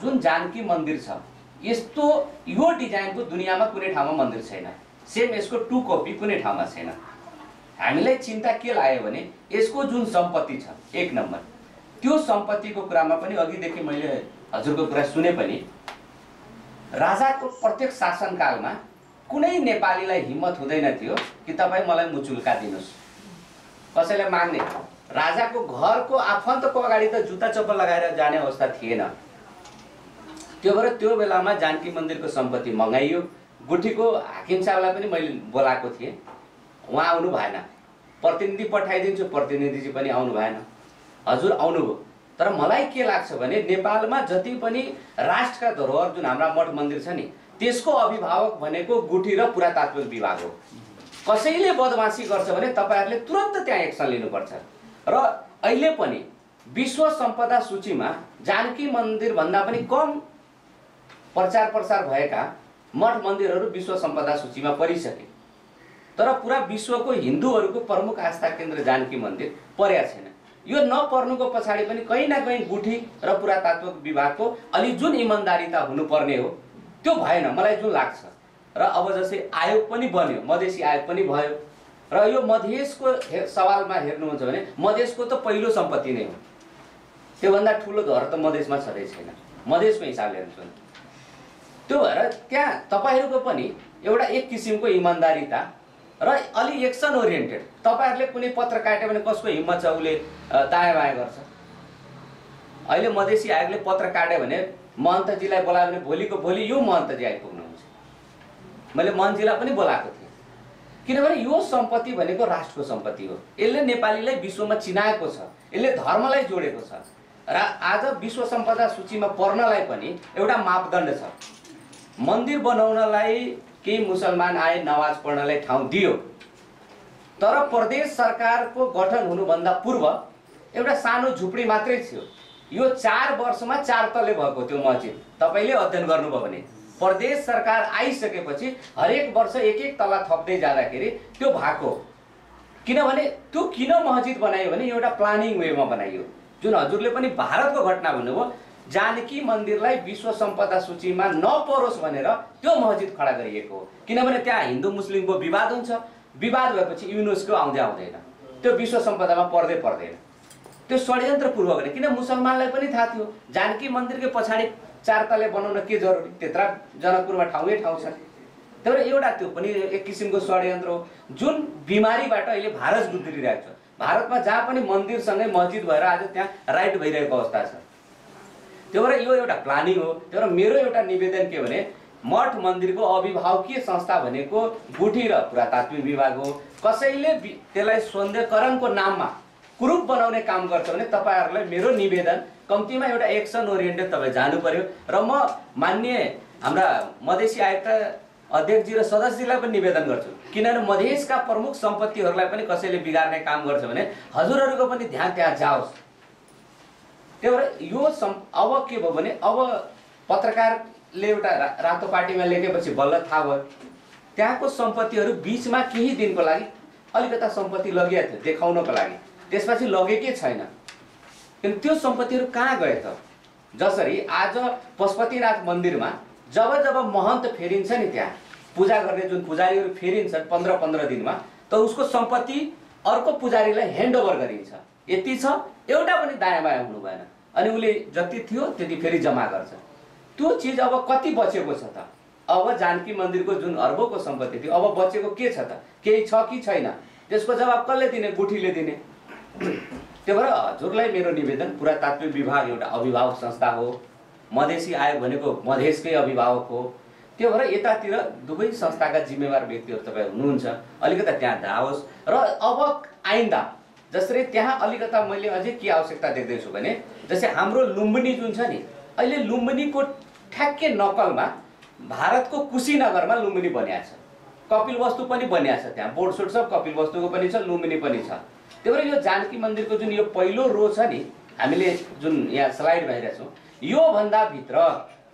जुन जानकी मन्दिर छ यस्तो यो डिजाइनको दुनियाँमा कुनै ठाउँमा मन्दिर छैन। सेम यसको 2 कपी कुनै ठाउँमा छैन। हामीलाई चिन्ता के लाग्यो भने यसको जुन सम्पत्ति छ 1 नम्बर, त्यो सम्पत्तिको कुरामा पनि अघिदेखि मैले हजुरको कुरा सुने पनि राजाको प्रत्येक शासनकालमा कुनै नेपालीलाई हिम्मत हुँदैन थियो कि तपाईँ मलाई मुचुल्का दिनुहोस्। कसैलाई माग्ने राजाको घरको आफन्तको अगाडि त जुत्ता चप्पल लगाएर जाने अवस्था थिएन। त्यो भएर त्यो बेलामा जानकी मन्दिरको सम्पत्ति मगाइयो। गुठीको हाकिम साहबलाई पनि मैले बोलाएको थिएँ, उहाँ आउनु भएन। प्रतिनिधि पठाइदिन्छु, प्रतिनिधि पनि आउनु भएन। हजुर आउनुभयो। तर मलाई के लाग्छ भने नेपालमा जति पनि राष्ट्रका धरोहर जुन हाम्रा मठ मन्दिर छ नि, त्यसको अभिभावक भनेको गुठी र पुरातात्विक विभाग हो। कसैले बदमासी गर्छ भने तपाईहरुले तुरन्त त्यहाँ एक्सन लिनुपर्छ। र अहिले पनि विश्व सम्पदा सूचीमा जानकी मन्दिर भन्दा पनि कम प्रचार प्रसार भएका मठ मन्दिरहरू विश्व सम्पदा सूचीमा परिसके। तर पुरा विश्वको हिन्दूहरूको प्रमुख आस्था केन्द्र जानकी मन्दिर पर्या छैन। यो नपर्नुको पछाडि पनि कहीँ न कहीँ गुठी र पुरातात्विक विभागको अलि जुन इमानदारीता हुनुपर्ने हो त्यो भएन, मलाई जुन लाग्छ। र अब जस्तै आयोग पनि बन्यो, मधेसी आयोग पनि भयो। र यो मधेसको सवालमा हेर्नुहुन्छ भने मधेसको त पहिलो सम्पत्ति नै हो। त्योभन्दा ठुलो घर त मधेसमा छँदै छैन, मधेसको हिसाबले हेर्नुहुन्छ भने। त्यो भएर त्यहाँ तपाईहरुको पनि एउटा एक किसिमको इमानदारीता र अलि एक्सन ओरिएन्टेड। तपाईहरुले कुनै पत्र काट्यो भने कसको हिम्मत छ उले दायाँ बायाँ गर्छ। अहिले मधेसी आयोगले पत्र काट्यो भने महन्तजीलाई बोलायो भने भोलिको भोलि यो महन्तजी आइपुग्नुहुन्छ। मैले महन्तजीलाई पनि बोलाएको थिएँ, किनभने यो सम्पत्ति भनेको राष्ट्रको सम्पत्ति हो। यसले नेपालीलाई विश्वमा चिनाएको छ, यसले धर्मलाई जोडेको छ। र आज विश्व सम्पदा सूचीमा पर्नलाई पनि एउटा मापदण्ड छ। मन्दिर बनाउनलाई केही मुसलमान आए, नमाज पढ्नलाई ठाउँ दियो, तर प्रदेश सरकारको गठन हुनुभन्दा पूर्व एउटा सानो झुपडी मात्रै थियो। यो 4 वर्षमा 4 तले भएको त्यो मस्जिद। तपाईले अध्ययन गर्नुभयो भने प्रदेश सरकार आइसकेपछि हरेक वर्ष एक तला थप्दै जाँदाखेरि त्यो भएको। किनभने त्यो किन मस्जिद बनाइयो भने एउटा प्लानिङ वेमा बनाइयो। जुन हजुरले पनि भारतको घटना भन्नुभयो, जानकी मन्दिरलाई विश्व सम्पदा सूचीमा नपरोस् भनेर त्यो मस्जिद खडा गरिएको हो। किनभने त्यहाँ हिन्दू मुस्लिमको विवाद हुन्छ, विवाद भएपछि युनेस्को आउँदैन, त्यो विश्व सम्पदामा पर्दैन। त्यो षड्यन्त्रपूर्वक भने, किन मुसलमानलाई पनि थाहा थियो जानकी मन्दिरको पछाडि 4 तले बनाउन के जरुरी, त्यत्रा जनकपुरमा ठाउँ छ। तर एउटा त्यो पनि एक किसिमको षड्यन्त्र हो जुन बिमारीबाट अहिले भारत गुज्रिरहेको छ। भारतमा जहाँ पनि मन्दिरसँगै मस्जिद भएर आज त्यहाँ राइट भइरहेको अवस्था छ। त्यो भएर यो एउटा प्लानिङ हो। तर मेरो एउटा निवेदन के भने मठ मन्दिरको अभिभावकीय संस्था भनेको गुठी र पुरातात्विक विभाग हो। कसैले त्यसलाई सौन्दर्यकरणको नाममा कुरूप बनाउने काम गर्छ भने तपाईहरुलाई मेरो निवेदन कम्तीमा एउटा एक्सन ओरिएन्टेड तपाईँ जानु पर्यो। र म माननीय हाम्रा मधेसी आयुक्त अध्यक्षजी र सदस्यजीलाई पनि निवेदन गर्छु, किनभने मधेसका प्रमुख सम्पत्तिहरूलाई पनि कसैले बिगार्ने काम गर्छ भने हजुरहरूको पनि ध्यान त्यहाँ जाओस्। त्यो भएर यो अब के भयो भने अब पत्रकारले एउटा रातो पार्टीमा लेखेपछि बल्ल थाहा भयो त्यहाँको सम्पत्तिहरू बीचमा केही दिनको लागि अलिकता सम्पत्ति लगिएको थियो देखाउनको लागि, त्यसपछि लगेकै छैन। किन त्यो सम्पत्तिहरू कहाँ गए त? जसरी आज पशुपतिनाथ मन्दिरमा जब जब महन्त फेरिन्छ नि, त्यहाँ पूजा गर्ने जुन पुजारीहरू फेरिन्छन् 15-15 दिनमा, त उसको सम्पत्ति अर्को पुजारीलाई ह्यान्डओभर गरिन्छ। यति छ, एउटा पनि दायाँ बायाँ हुनु भएन। अनि उसले जति थियो त्यति फेरि जम्मा गर्छ। त्यो चिज अब कति बचेको छ त? अब जानकी मन्दिरको जुन अर्बौंको सम्पत्ति थियो अब बचेको के छ त? केही छ कि छैन? त्यसको जवाब कसले दिने? गुठीले दिने। त्यो भएर हजुरलाई मेरो निवेदन, पुरातात्विक विभाग एउटा अभिभावक संस्था हो, मधेसी आयोग भनेको मधेसकै अभिभावक हो। त्यो भएर यतातिर दुवै संस्थाका जिम्मेवार व्यक्तिहरू तपाईँ हुनुहुन्छ, अलिकता त्यहाँ धाओस्। र अब आइन्दा जसरी त्यहाँ अलिकता मैले अझै के आवश्यकता देख्दैछु भने जस्तै हाम्रो लुम्बिनी जुन छ नि, अहिले लुम्बिनीको ठ्याक्कै नक्कलमा भारतको कुशीनगरमा लुम्बिनी बनिएको छ, कपिलवस्तु पनि बनिएको छ, त्यहाँ बोर्डसोट सब कपिलवस्तुको पनि छ, लुम्बिनी पनि छ। त्यही भएर यो जानकी मन्दिरको जुन यो पहिलो रो छ नि, हामीले जुन यहाँ स्लाइड भइरहेको छौँ, योभन्दा भित्र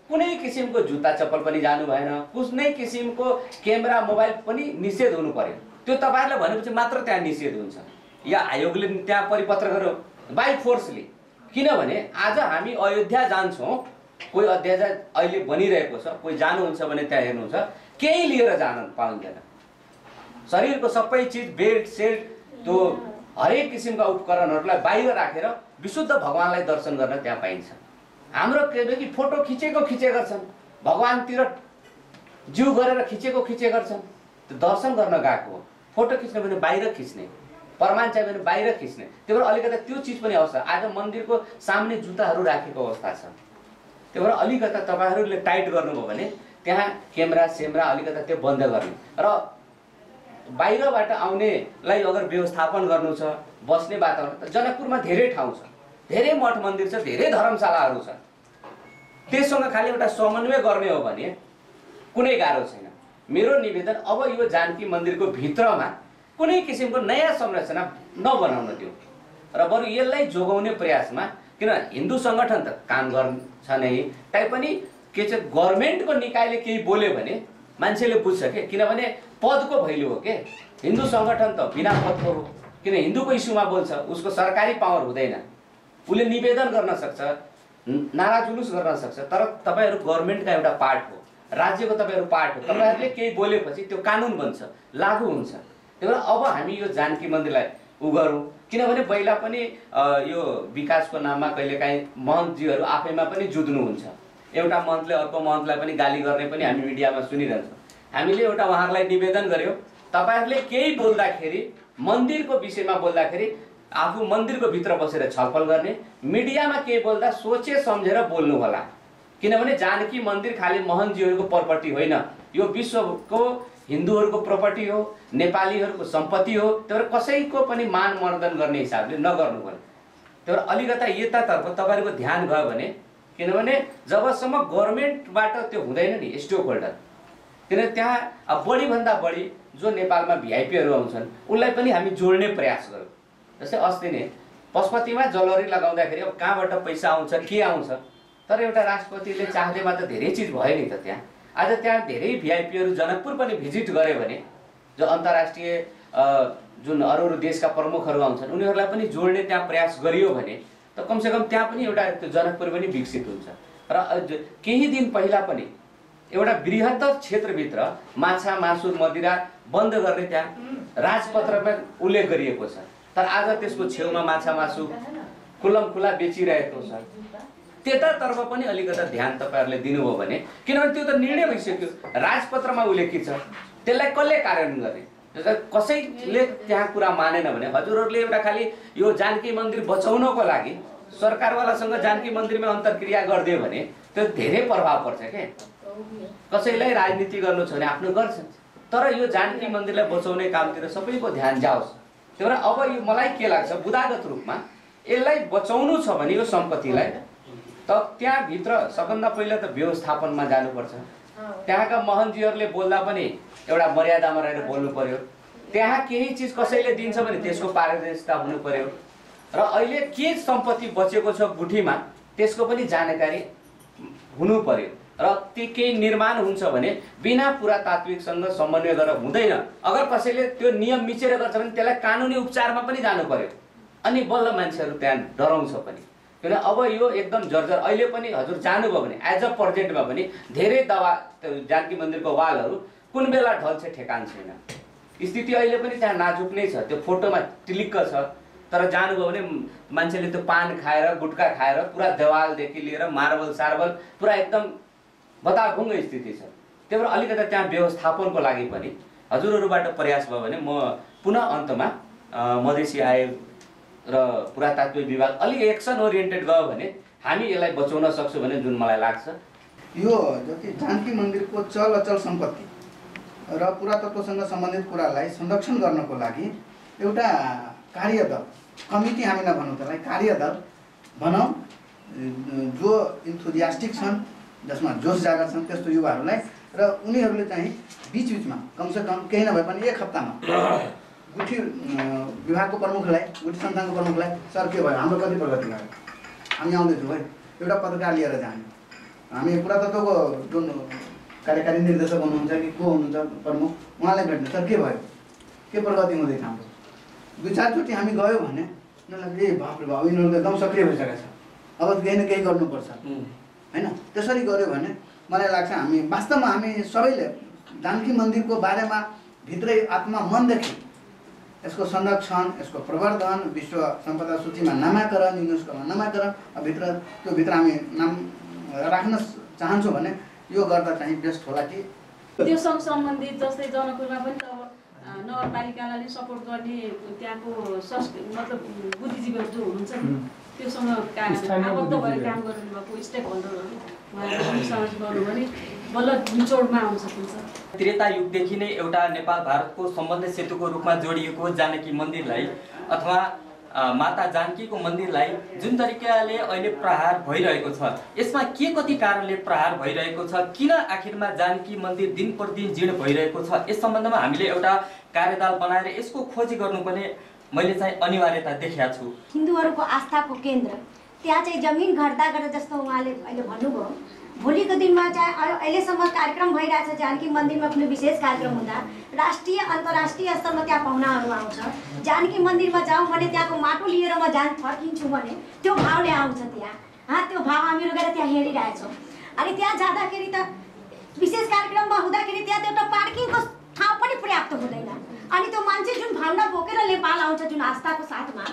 कुनै किसिमको जुत्ता चप्पल पनि जानु भएन, कुनै किसिमको क्यामेरा मोबाइल पनि निषेध हुनु पर्यो। त्यो तपाईँहरूले भनेपछि मात्र त्यहाँ निषेध हुन्छ, या आयोगले त्यहाँ परिपत्र गर्यो बाई फोर्सली। किनभने आज हामी अयोध्या जान्छौँ, कोही अध्याय अहिले बनिरहेको छ, कोही जानुहुन्छ भने त्यहाँ हेर्नुहुन्छ, केही लिएर जान पाइँदैन। शरीरको सबै चिज, बेल्ट सेल्ट, त्यो हरेक किसिमका उपकरणहरूलाई बाहिर राखेर विशुद्ध भगवान्लाई दर्शन गर्न त्यहाँ पाइन्छ। हाम्रो के कि फोटो खिचेको गर्छन्, भगवान्तिर जिउ गरेर खिचेको गर्छन्, त्यो दर्शन गर्न गएको हो। फोटो खिच्ने भने बाहिर खिच्ने, प्रमाण चाहियो भने बाहिर खिच्ने। त्यही भएर अलिकता त्यो चिज पनि अवस्था, आज मन्दिरको सामने जुत्ताहरू राखेको अवस्था छ। त्यही भएर अलिकता तपाईँहरूले टाइट गर्नुभयो भने त्यहाँ क्यामेरा सेमरा अलिकता त्यो बन्द गर्ने, र बाहिरबाट आउनेलाई अगर व्यवस्थापन गर्नु छ, बस्ने वातावरण, त जनकपुरमा धेरै ठाउँ छ, धेरै मठ मन्दिर छ, धेरै धर्मशालाहरू छ। त्यससँग खालि एउटा समन्वय गर्ने हो भने कुनै गाह्रो छैन। मेरो निवेदन अब यो जानकी मन्दिरको भित्रमा कुनै किसिमको नयाँ संरचना नबनाउन दियो, र बरु यसलाई जोगाउने प्रयासमा, किन हिन्दू सङ्गठन त काम गर्छ नै, तैपनि के चाहिँ गभर्मेन्टको निकायले केही बोल्यो भने मान्छेले बुझ्छ के, किनभने पदको भैलु हो के। हिन्दू सङ्गठन त बिना पदको हो, किन हिन्दूको इस्युमा बोल्छ, उसको सरकारी पावर हुँदैन, उसले निवेदन गर्न सक्छ, नारा जुलुस गर्न सक्छ, तर तपाईँहरू गभर्मेन्टका एउटा पार्ट हो, राज्यको तपाईँहरू पार्ट हो। तपाईँहरूले केही बोलेपछि त्यो कानुन बन्छ, लागू हुन्छ। त्यही भएर अब हामी यो जानकी मन्दिरलाई गरौँ, किनभने पहिला पनि यो विकासको नाममा कहिलेकाहीँ महन्तजीहरू आफैमा पनि जुझ्नुहुन्छ। एउटा महन्तले अर्को महन्तलाई पनि गाली गर्ने पनि हामी मिडियामा सुनिरहन्छौँ। हामीले एउटा उहाँहरूलाई निवेदन गर्यौँ, तपाईँहरूले केही बोल्दाखेरि, मन्दिरको विषयमा बोल्दाखेरि आफू मन्दिरको भित्र बसेर छलफल गर्ने, मिडियामा केही बोल्दा सोचे सम्झेर बोल्नु होला। किनभने जानकी मन्दिर खालि महन्तजीहरूको प्रपर्टी होइन, यो विश्वको हिन्दूहरूको प्रपर्टी हो, नेपालीहरूको सम्पत्ति हो। त्यही भएर कसैको पनि मान मर्दन गर्ने हिसाबले नगर्नु पर्यो। त्यही भएर अलिकता यतातर्फ तपाईँहरूको ध्यान गयो भने, किनभने जबसम्म गभर्मेन्टबाट त्यो हुँदैन नि स्टेक होल्डर, किनभने त्यहाँ अब बढीभन्दा बढी जो नेपालमा भिआइपीहरू आउँछन् उनलाई पनि हामी जोड्ने प्रयास गरौँ। जस्तै अस्ति नै पशुपतिमा जलरी लगाउँदाखेरि अब कहाँबाट पैसा आउँछ, के आउँछ, तर एउटा राष्ट्रपतिले चाहँदैमा त धेरै चिज भयो नि त। त्यहाँ आज त्यहाँ धेरै भिआइपीहरू जनकपुर पनि भिजिट गऱ्यो भने, जो अन्तर्राष्ट्रिय जुन अरू देशका प्रमुखहरू आउँछन् उनीहरूलाई पनि जोड्ने त्यहाँ प्रयास गरियो भने त कमसेकम त्यहाँ पनि एउटा त्यो जनकपुर पनि विकसित हुन्छ। र केही दिन पहिला पनि एउटा बृहत्तर क्षेत्रभित्र माछा मासु मदिरा बन्द गर्ने त्यहाँ राजपत्रमा उल्लेख गरिएको छ, तर आज त्यसको छेउमा माछा मासु खुल्लम खुल्ला बेचिरहेको छ। त्यतातर्फ पनि अलिकता ध्यान तपाईँहरूले दिनुभयो भने, किनभने त्यो त निर्णय भइसक्यो, राजपत्रमा उल्लेखित छ, त्यसलाई कसले कार्यान्वयन गर्ने। कसैले त्यहाँ कुरा मानेन भने हजुरहरूले एउटा खालि यो जानकी मन्दिर बचाउनको लागि सरकारवालासँग जानकी मन्दिरमै अन्तर्क्रिया गरिदियो भने त्यो धेरै प्रभाव पर्छ के। कसैलाई राजनीति गर्नु छ भने आफ्नो गर्छ, तर यो जानकी मन्दिरलाई बचाउने कामतिर सबैको ध्यान जाओस्। त्यही भएर अब यो मलाई के लाग्छ, बुदागत रूपमा यसलाई बचाउनु छ भने यो सम्पत्तिलाई त त्यहाँभित्र सबभन्दा पहिला त व्यवस्थापनमा जानुपर्छ। त्यहाँका महन्तजीहरूले बोल्दा पनि एउटा मर्यादामा रहेर बोल्नु पर्यो। त्यहाँ केही चिज कसैले दिन्छ भने त्यसको पारदर्शिता हुनु पर्यो, र अहिले के सम्पत्ति बचेको छ गुठीमा त्यसको पनि जानकारी हुनु पर्यो। र त्यो केही निर्माण हुन्छ भने बिना पुरातात्विकसँग समन्वय गरेर हुँदैन। अगर कसैले त्यो नियम मिचेर गर्छ भने त्यसलाई कानुनी उपचारमा पनि जानु पर्यो, अनि बल्ल मान्छेहरू त्यहाँ डराउँछ पनि। किन अब यो एकदम जर्जर, अहिले पनि हजुर जानुभयो भने एज अ प्रोजेक्टमा पनि धेरै दवा जानकी मन्दिरको वालहरू कुन बेला ढल्छ ठेकान छैन। स्थिति अहिले पनि त्यहाँ नाजुक नै छ, त्यो फोटोमा टिलिक्क छ, तर जानुभयो भने मान्छेले त्यो पान खाएर गुटखा खाएर पुरा देवालदेखि लिएर मार्बल सार्बल पुरा एकदम बताभुङ्ग स्थिति छ। त्यही भएर अलिकति त्यहाँ व्यवस्थापनको लागि पनि हजुरहरूबाट प्रयास भयो भने म पुनः अन्तमा मधेसी आयोग र पुरातात्विक विभाग अलिक एक्सन ओरिएन्टेड गयो भने हामी यसलाई बचाउन सक्छौँ भने जुन मलाई लाग्छ। यो जति जानकी मन्दिरको चल अचल सम्पत्ति र पुरातत्वसँग सम्बन्धित कुरालाई संरक्षण गर्नको लागि एउटा कार्यदल, कमिटी हामी नभनौँ त्यसलाई, कार्यदल भनौँ, जो इन्थुजियास्टिक छन्, जसमा जोस जागर छन् त्यस्तो युवाहरूलाई, र उनीहरूले चाहिँ बिचबिचमा कमसेकम केही नभए पनि एक हप्तामा गुठी विभागको प्रमुखलाई, गुठी संस्थानको प्रमुखलाई, सर के भयो, हाम्रो कति प्रगति भयो, हामी आउँदैछौँ है, एउटा पत्रकार लिएर जाने। हामी पुरातत्वको जुन कार्यकारी निर्देशक हुनुहुन्छ कि को हुनुहुन्छ प्रमुख, उहाँलाई भेट्ने, सर के भयो, के प्रगति हुँदैछ हाम्रो। 2-4 चोटि हामी गयो भने उनीहरूलाई ए बाप रे बाप, यिनीहरू एकदम सक्रिय भइसकेको छ, अब केही न केही गर्नुपर्छ होइन। त्यसरी गऱ्यो भने मलाई लाग्छ हामी वास्तवमा हामी सबैले जानकी मन्दिरको बारेमा भित्रै आत्मा मनदेखि यसको संरक्षण, यसको प्रवर्धन, विश्व सम्पदा सूचीमा नामाकरण, युनेस्कोमा नामाकरण, त्यो भित्र हामी नाम राख्न चाहन्छौँ भने यो गर्दा चाहिँ बेस्ट होला कि त्योसँग सम्बन्धित जस्तै जनकपुरमा पनि त नगरपालिकाले सपोर्ट गर्ने त्यहाँको मतलब बुद्धिजीवीहरू जो हुनुहुन्छ त्योसँग आबद्ध भएर काम गर्नुभएको स्टेक होल्डरहरू उहाँहरूसँग गर्नु भने बल्ल निचोडमा आउन सकिन्छ। त्रेता युगदेखि नै एउटा नेपाल भारतको सम्बन्ध सेतुको रूपमा जोडिएको जानकी मन्दिरलाई अथवा माता जानकीको मन्दिरलाई जुन तरिकाले अहिले प्रहार भइरहेको छ, यसमा के कति कारणले प्रहार भइरहेको छ, किन आखिरमा जानकी मन्दिर दिन प्रतिदिन जीर्ण भइरहेको छ, यस सम्बन्धमा हामीले एउटा कार्यदल बनाएर यसको खोजी गर्नुपर्ने मैले चाहिँ अनिवार्यता देखेको छु। हिन्दूहरूको आस्थाको केन्द्र त्यहाँ चाहिँ जमिन घट्दा गरेर जस्तो उहाँले अहिले भन्नुभयो, भोलिको दिनमा चाहिँ अहिलेसम्म कार्यक्रम भइरहेछ जानकी मन्दिरमा कुनै विशेष कार्यक्रम हुँदा राष्ट्रिय अन्तर्राष्ट्रिय स्तरमा त्यहाँ पाहुनाहरू आउँछ। जानकी मन्दिरमा जाउँ भने त्यहाँको माटो लिएर म फर्किन्छु भने त्यो भावले आउँछ त्यहाँ। त्यो भाव हामीहरू गएर त्यहाँ हेरिरहेछौँ। अनि त्यहाँ जाँदाखेरि त विशेष कार्यक्रममा हुँदाखेरि त्यहाँ त एउटा पार्किङको ठाउँ पनि पर्याप्त हुँदैन। अनि त्यो मान्छे जुन भावना बोकेर नेपाल आउँछ जुन आस्थाको साथमा,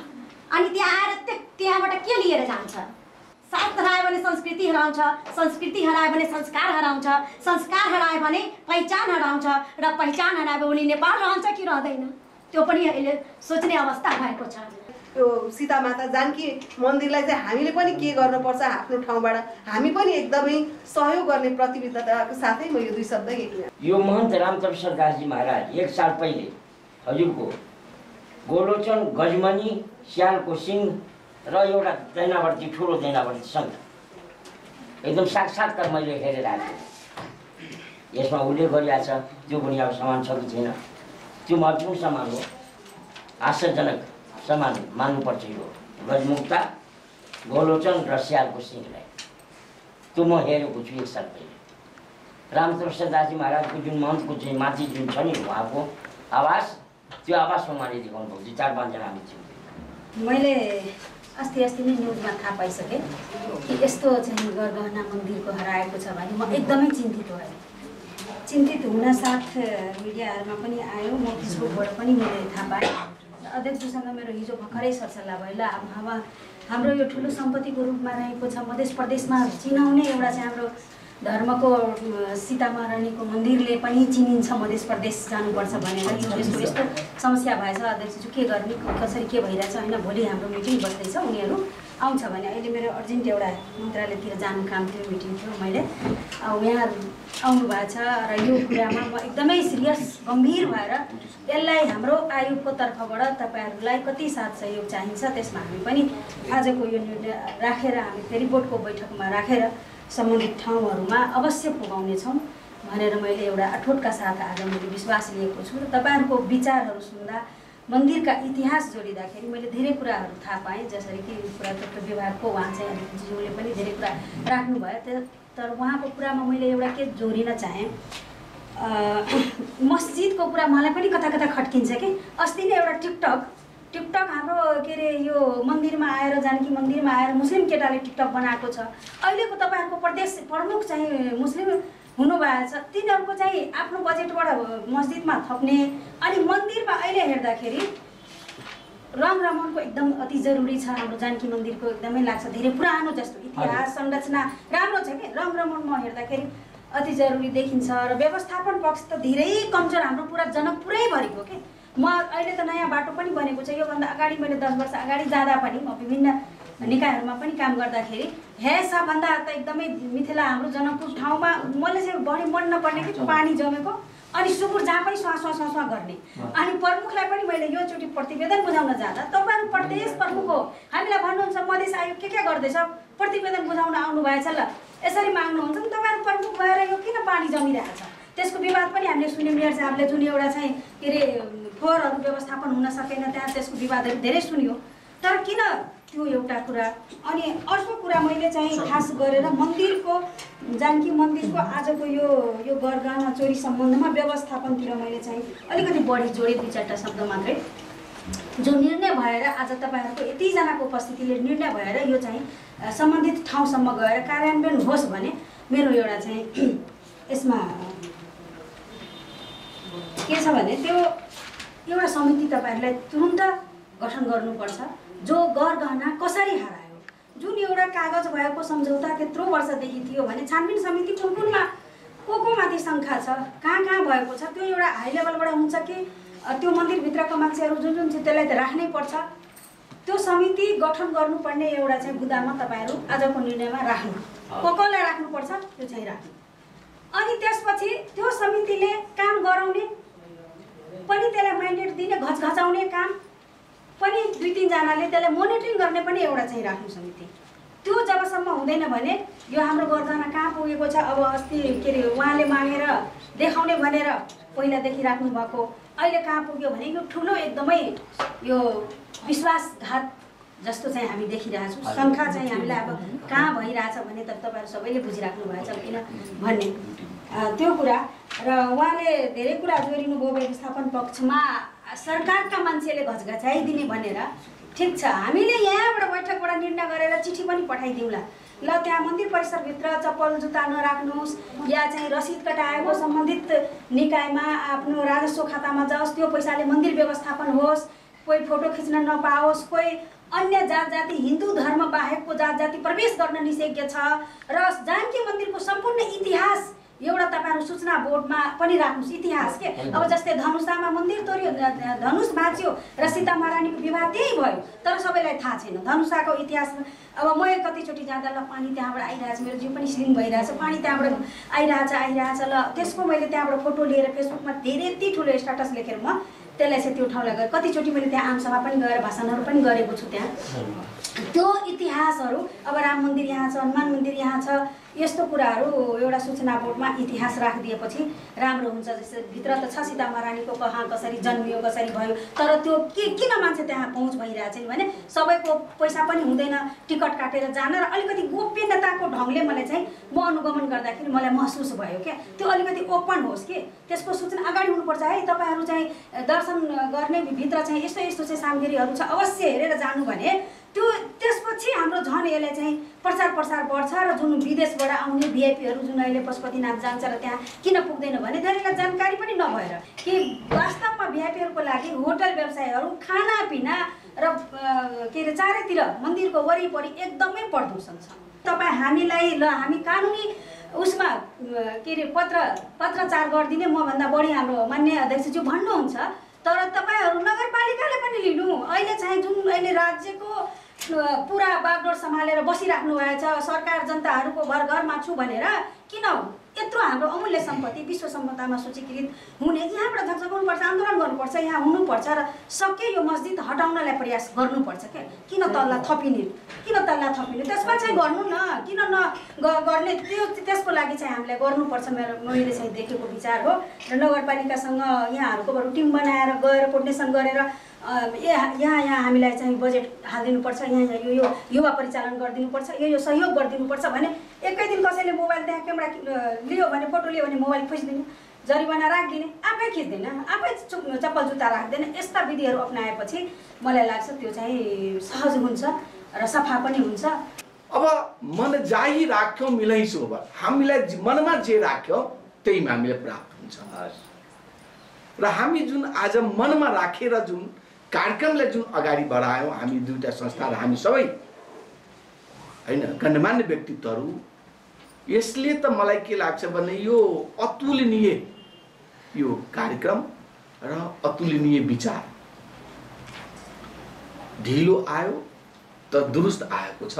अनि त्यहाँ आएर त्यहाँबाट के लिएर जान्छ? साथ हरायो भने संस्कृति हराउँछ, संस्कृति हरायो भने संस्कार हराउँछ, संस्कार हरायो भने पहिचान हराउँछ, र पहिचान हरायो भने नेपाल रहन्छ कि रहँदैन, त्यो पनि अहिले सोच्ने अवस्था भएको छ। यो सीता माता जानकी मन्दिरलाई चाहिँ हामीले पनि के गर्नुपर्छ आफ्नो ठाउँबाट हामी पनि एकदमै सहयोग गर्ने प्रतिबद्धताको साथै म यो 2 शब्द यही। यो महन्त रामतपस्या दासजी महाराज 1 साल पहिले हजुरको गोलोचन, गजमनी, स्यालको सिंह र एउटा दैनावर्ती, ठुलो दैनावर्ती सँग एकदम साक्षात्कार मैले हेरेर आएको। यसमा उल्लेख गरिएको छ, त्यो पनि अब समान छ कि छैन, त्यो महत्त्वपूर्ण समान हो, आश्चर्यजनक समान मान्नुपर्छ। यो गजमुक्ता, गोलोचन र स्यालको सिंहलाई त्यो म हेरेको छु 1 साल पहिले। रामतपस्या दासजी महाराजको जुन महन्तको चाहिँ माथि जुन छ नि उहाँको आवास, त्यो आवासमा उहाँले देखाउनु भएको 4-5 जना हामी थियौँ। मैले अस्ति नै न्युजमा थाहा पाइसकेँ कि यस्तो चाहिँ गरगहना मन्दिरको हराएको छ भने म एकदमै चिन्तित भएँ। चिन्तित हुनसाथ मिडियाहरूमा पनि आयो, म फेसबुकबाट पनि मैले थाहा पाएँ। अध्यक्षसँग मेरो हिजो भर्खरै सरसल्लाह भयो, ल अब हाम्रो यो ठुलो सम्पत्तिको रूपमा रहेको छ मध्य प्रदेशमा चिनाउने एउटा चाहिँ हाम्रो धर्मको सीता महारानीको मन्दिरले पनि चिनिन्छ, मध्य प्रदेश जानुपर्छ भनेर यो यस्तो समस्या भएछ। अध्यक्षज्यू के गर्ने, कसरी के भइरहेछ होइन, भोलि हाम्रो मिटिङ बस्दैछ, उनीहरू आउँछ भने अहिले मेरो अर्जेन्ट एउटा मन्त्रालयतिर जानु काम थियो, मिटिङ थियो, मैले उहाँहरू आउनु भएको छ र यो कुरामा म एकदमै सिरियस गम्भीर भएर यसलाई हाम्रो आयोगको तर्फबाट तपाईँहरूलाई कति साथ सहयोग चाहिन्छ त्यसमा हामी पनि आजको यो निर्णय राखेर हामी फेरि बोर्डको बैठकमा राखेर सम्बन्धित ठाउँहरूमा अवश्य पुगाउनेछौँ भनेर मैले एउटा अठोटका साथ आज मैले विश्वास लिएको छु। र तपाईँहरूको विचारहरू सुन्दा मन्दिरका इतिहास जोडिँदाखेरि मैले धेरै कुराहरू थाहा पाएँ, जसरी कि पुरातत्व विभागको उहाँ चाहिँ अध्यक्षज्यूले पनि धेरै कुरा राख्नुभयो। तर उहाँको कुरामा मैले एउटा के जोडिन चाहेँ, मस्जिदको कुरा मलाई पनि कता कता खट्किन्छ कि। अस्ति नै एउटा टिकटक हाम्रो के अरे यो मन्दिरमा आएर जानकी मन्दिरमा आएर मुस्लिम केटाले टिकटक बनाएको छ। अहिलेको तपाईँहरूको प्रदेश प्रमुख चाहिँ मुस्लिम हुनुभएको छ, तिनीहरूको चाहिँ आफ्नो बजेटबाट मस्जिदमा थप्ने। अनि मन्दिरमा अहिले हेर्दाखेरि रङरमनको एकदम अति जरुरी छ। हाम्रो जानकी मन्दिरको एकदमै लाग्छ धेरै पुरानो जस्तो इतिहास संरचना राम्रो छ कि रङरमनमा हेर्दाखेरि अति जरुरी देखिन्छ। र व्यवस्थापन पक्ष त धेरै कमजोर हाम्रो पुरा जनकपुरै भरिको के। म अहिले त नयाँ बाटो पनि बनेको छ, योभन्दा अगाडि मैले 10 वर्ष अगाडि जाँदा पनि म विभिन्न निकायहरूमा पनि काम गर्दाखेरि हे सबभन्दा त एकदमै मिथिला हाम्रो जनकपुर ठाउँमा मलाई चाहिँ बढी मन नपर्ने कि पानी जमेको अनि सुकुर जहाँ पनि स्वास्वा गर्ने। अनि प्रमुखलाई पनि मैले योचोटि प्रतिवेदन बुझाउन जाँदा तपाईँहरू प्रदेश प्रमुख हो, हामीलाई भन्नुहुन्छ मधेस आयोग के गर्दैछ, प्रतिवेदन बुझाउन आउनु भएछ, ल यसरी माग्नुहुन्छ नि तपाईँहरू प्रमुख भएर यो किन पानी जमिरहेछ। त्यसको विवाद पनि हामीले सुन्यौँ। मेयर साहबले जुन एउटा चाहिँ के अरे फोहोरहरू व्यवस्थापन हुन सकेन त्यहाँ, त्यसको विवादहरू धेरै सुन्यो। तर किन त्यो एउटा कुरा। अनि अर्को कुरा मैले चाहिँ खास गरेर मन्दिरको जानकी मन्दिरको आजको यो गरगहना चोरी सम्बन्धमा व्यवस्थापनतिर मैले चाहिँ अलिकति बढी जोडेँ, 2-4 शब्द मात्रै। जो निर्णय भएर आज तपाईँहरूको यतिजनाको उपस्थितिले निर्णय भएर यो चाहिँ सम्बन्धित ठाउँसम्म गएर कार्यान्वयन होस् भने मेरो एउटा चाहिँ यसमा के छ भने त्यो एउटा समिति तपाईँहरूलाई तुरुन्त गठन गर्नुपर्छ जो गरगहना कसरी हरायो, जुन एउटा कागज भएको सम्झौता त्यत्रो वर्षदेखि थियो भने छानबिन समिति कुन माथि शङ्का छ, कहाँ भएको छ, त्यो एउटा हाई लेभलबाट हुन्छ कि त्यो मन्दिरभित्रका मान्छेहरू जुन चाहिँ त्यसलाई त राख्नै पर्छ। त्यो समिति गठन गर्नुपर्ने एउटा चाहिँ बुदामा तपाईँहरू आजको निर्णयमा राख्नु, कसलाई राख्नुपर्छ त्यो चाहिँ राख्नु। अनि त्यसपछि त्यो समितिले काम गराउने पनि, त्यसलाई म्यान्डेट दिने, घचघचाउने काम पनि 2-3 जनाले त्यसलाई मोनिटरिङ गर्ने पनि एउटा चाहिँ राख्नु समिति। त्यो जबसम्म हुँदैन भने यो हाम्रो गरगहना कहाँ पुगेको छ, अब अस्ति के अरे उहाँले मागेर देखाउने भनेर पहिलादेखि राख्नु भएको अहिले कहाँ पुग्यो भने यो ठुलो एकदमै यो विश्वासघात जस्तो चाहिँ हामी देखिरहेको छौँ। शङ्का चाहिँ हामीलाई अब कहाँ भइरहेछ भने त तपाईँहरू सबैले बुझिराख्नु भएछ किन भन्ने त्यो कुरा। र उहाँले धेरै कुरा जोडिनु भयो व्यवस्थापन पक्षमा सरकारका मान्छेले घचघचाइदिने भनेर। ठिक छ, हामीले यहाँबाट बैठकबाट निर्णय गरेर चिठी पनि पठाइदिउँला, ल त्यहाँ मन्दिर परिसरभित्र चप्पल जुत्ता नराख्नुहोस् या चाहिँ रसिद कटाएको सम्बन्धित निकायमा आफ्नो राजस्व खातामा जाओस्, त्यो पैसाले मन्दिर व्यवस्थापन होस्, कोही फोटो खिच्न नपाओस्, कोही अन्य जात जाति हिन्दू धर्म बाहेकको जात जाति प्रवेश गर्न निषेध छ। र जानकी मन्दिरको सम्पूर्ण इतिहास एउटा तपाईँहरू सूचना बोर्डमा पनि राख्नुहोस्, इतिहास के। अब जस्तै धनुषामा मन्दिर तोड्यो, धनुष भाँच्यो र सीता महारानीको विवाह त्यही भयो, तर सबैलाई थाहा छैन धनुषाको इतिहास। अब म कतिचोटि जाँदा ल पानी त्यहाँबाट आइरहेछ, मेरो जिउ पनि स्लिङ भइरहेछ, पानी त्यहाँबाट आइरहेछ ल त्यसको मैले त्यहाँबाट फोटो लिएर फेसबुकमा धेरै यति ठुलो स्ट्याटस लेखेर म त्यसलाई चाहिँ त्यो ठाउँलाई गएर कतिचोटि मैले त्यहाँ आमसभा पनि गएर भाषणहरू पनि गरेको छु। त्यहाँ त्यो इतिहासहरू अब राम मन्दिर यहाँ छ, हनुमान मन्दिर यहाँ छ, यस्तो कुराहरू एउटा सूचना बोर्डमा इतिहास राखिदिएपछि राम्रो हुन्छ। जस्तै भित्र त छ सीता महारानीको कहाँ कसरी जन्मियो कसरी भयो, तर त्यो किन मान्छे त्यहाँ पहुँच भइरहेछ नि भने सबैको पैसा पनि हुँदैन टिकट काटेर जान, र अलिकति गोप्यताको ढङ्गले मलाई चाहिँ म अनुगमन गर्दाखेरि मलाई महसुस भयो क्या त्यो अलिकति ओपन होस् कि त्यसको सूचना अगाडि हुनुपर्छ। है तपाईँहरू चाहिँ दर्शन गर्ने भित्र चाहिँ यस्तो यस्तो चाहिँ सामग्रीहरू छ अवश्य हेरेर जानु भने त्यो त्यसपछि हाम्रो झन् यसले चाहिँ प्रचार बढ्छ। र जुन विदेशबाट आउने भिआइपीहरू जुन अहिले पशुपतिनाथ जान्छ र त्यहाँ किन पुग्दैन भने धेरैलाई जानकारी पनि नभएर कि वास्तवमा भिआइपीहरूको लागि होटल व्यवसायहरू खानापिना र के अरे चारैतिर मन्दिरको वरिपरि एकदमै प्रदूषण छ। तपाईँ हामीलाई ल हामी कानुनी उसमा के अरे पत्रचार गरिदिने मभन्दा बढी हाम्रो मान्य अध्यक्षज्यू भन्नुहुन्छ, तर तपाईँहरू नगरपालिकाले पनि लिनु। अहिले चाहिँ जुन अहिले राज्यको पुरा बागडोर सम्हालेर बसिराख्नु भएछ, सरकार जनताहरूको घर घरमा छु भनेर किन यत्रो हाम्रो अमूल्य सम्पत्ति विश्व सम्पदामा सूचीकृत हुने यहाँबाट झकझकाउनुपर्छ, आन्दोलन गर्नुपर्छ, यहाँ हुनुपर्छ र सके यो मस्जिद हटाउनलाई प्रयास गर्नुपर्छ। क्या किन तल्ला थपिने त्यसमा चाहिँ गर्नु न, किन गर्ने त्यसको लागि चाहिँ हामीले गर्नुपर्छ मैले चाहिँ देखेको विचार हो। र नगरपालिकासँग यहाँहरूको बरु टिम बनाएर गएर कोर्डिनेसन गरेर यहाँ हामीलाई चाहिँ बजेट हालिदिनुपर्छ, यहाँ यो युवा परिचालन गरिदिनुपर्छ, यो सहयोग गरिदिनुपर्छ भने एकै दिन कसैले मोबाइल त्यहाँ क्यामेरा लियो भने फोटो लियो भने मोबाइल खोजिदिने, जरिवाना राखिदिने, आफै खिच्दैन, आफै चप्पल जुत्ता राख्दैन। यस्ता विधिहरू अप्नाएपछि मलाई लाग्छ त्यो चाहिँ सहज हुन्छ र सफा पनि हुन्छ। अब मन जाही राख्यो मिलैसो अब हामीलाई मनमा जे राख्यो त्यही हामीले प्राप्त हुन्छ। र हामी जुन आज मनमा राखेर जुन कार्यक्रमलाई जुन अगाडि बढायौँ हामी दुईटा संस्था र हामी सबै हैन गण्यमान्य व्यक्तित्वहरू, यसले त मलाई के लाग्छ भने यो अतुलनीय यो कार्यक्रम र अतुलनीय विचार ढिलो आयो त दुरुस्त आएको छ।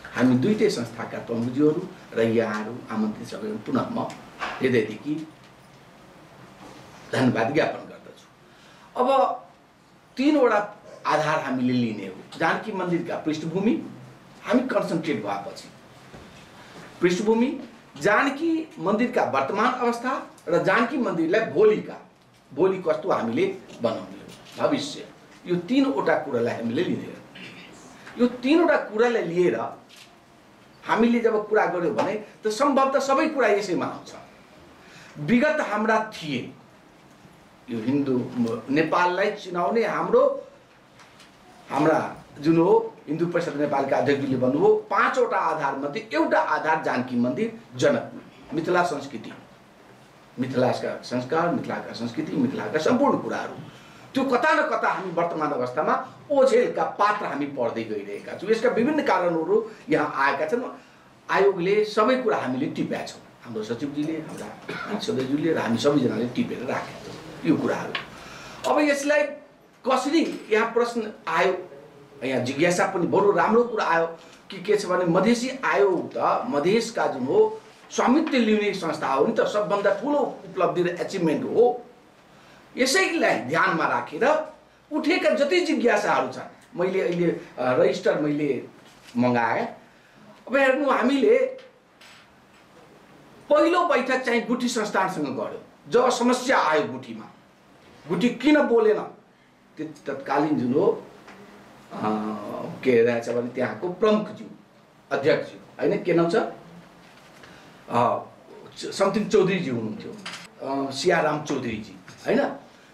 हामी दुईटै संस्थाका प्रमुखज्यूहरू र यहाँहरू आमन्त्रित सबै पुनः म हृदयदेखि धन्यवाद ज्ञापन गर्दछु। अब 3वटा आधार हामीले लिने हो। जानकी मन्दिरका पृष्ठभूमि हामी कन्सन्ट्रेट भएपछि पृष्ठभूमि, जानकी मन्दिरका वर्तमान अवस्था र जानकी मन्दिरलाई भोलि कस्तो हामीले बनाउने हो, भविष्य, यो 3वटा कुरालाई हामीले लिने हो। यो 3वटा कुरालाई लिएर हामीले जब कुरा गर्यो भने त सम्भवतः सबै कुरा यसैमा आउँछ। विगत हाम्रा थिए यो हिन्दू नेपाललाई चिनाउने हाम्रा जुन हो हिन्दू परिषद नेपालका अध्यक्षले भन्नुभयो 5वटा आधार मध्ये एउटा आधार जानकी मन्दिर, जनकपुर, मिथिला संस्कृति, मिथिलाका संस्कार, मिथिलाका संस्कृति, मिथिलाका सम्पूर्ण कुराहरू। त्यो कता न कता हामी वर्तमान अवस्थामा ओझेलका पात्र हामी पढ्दै गइरहेका छौँ। यसका विभिन्न कारणहरू यहाँ आएका छन्। आयोगले सबै कुरा हामीले टिपेका छौँ। हाम्रो सचिवजीले, हाम्रा सदस्यज्यूले र हामी सबैजनाले टिपेर राखेका छौँ यो कुराहरू। अब यसलाई कसरी, यहाँ प्रश्न आयो, यहाँ जिज्ञासा पनि बरु राम्रो कुरा आयो कि के छ भने मधेसी आयोग त मधेसका जुन हो स्वामित्व लिने संस्था हो नि त, सबभन्दा ठुलो उपलब्धि र एचिभमेन्ट हो। यसैलाई ध्यानमा राखेर उठेका जति जिज्ञासाहरू छन्, मैले अहिले रजिस्टर मैले मगाएँ। अब हेर्नु, हामीले पहिलो बैठक चाहिँ गुठी संस्थानसँग गर्यो। जब समस्या आयो गुठीमा, गुठी किन बोलेन, तत्कालीन जुन हो के रहेछ भने त्यहाँको प्रमुखज्यू, अध्यक्षज्यू होइन, के नाम छ, समथिङ चौधरीजी हुनुहुन्थ्यो, सियाराम चौधरीजी होइन,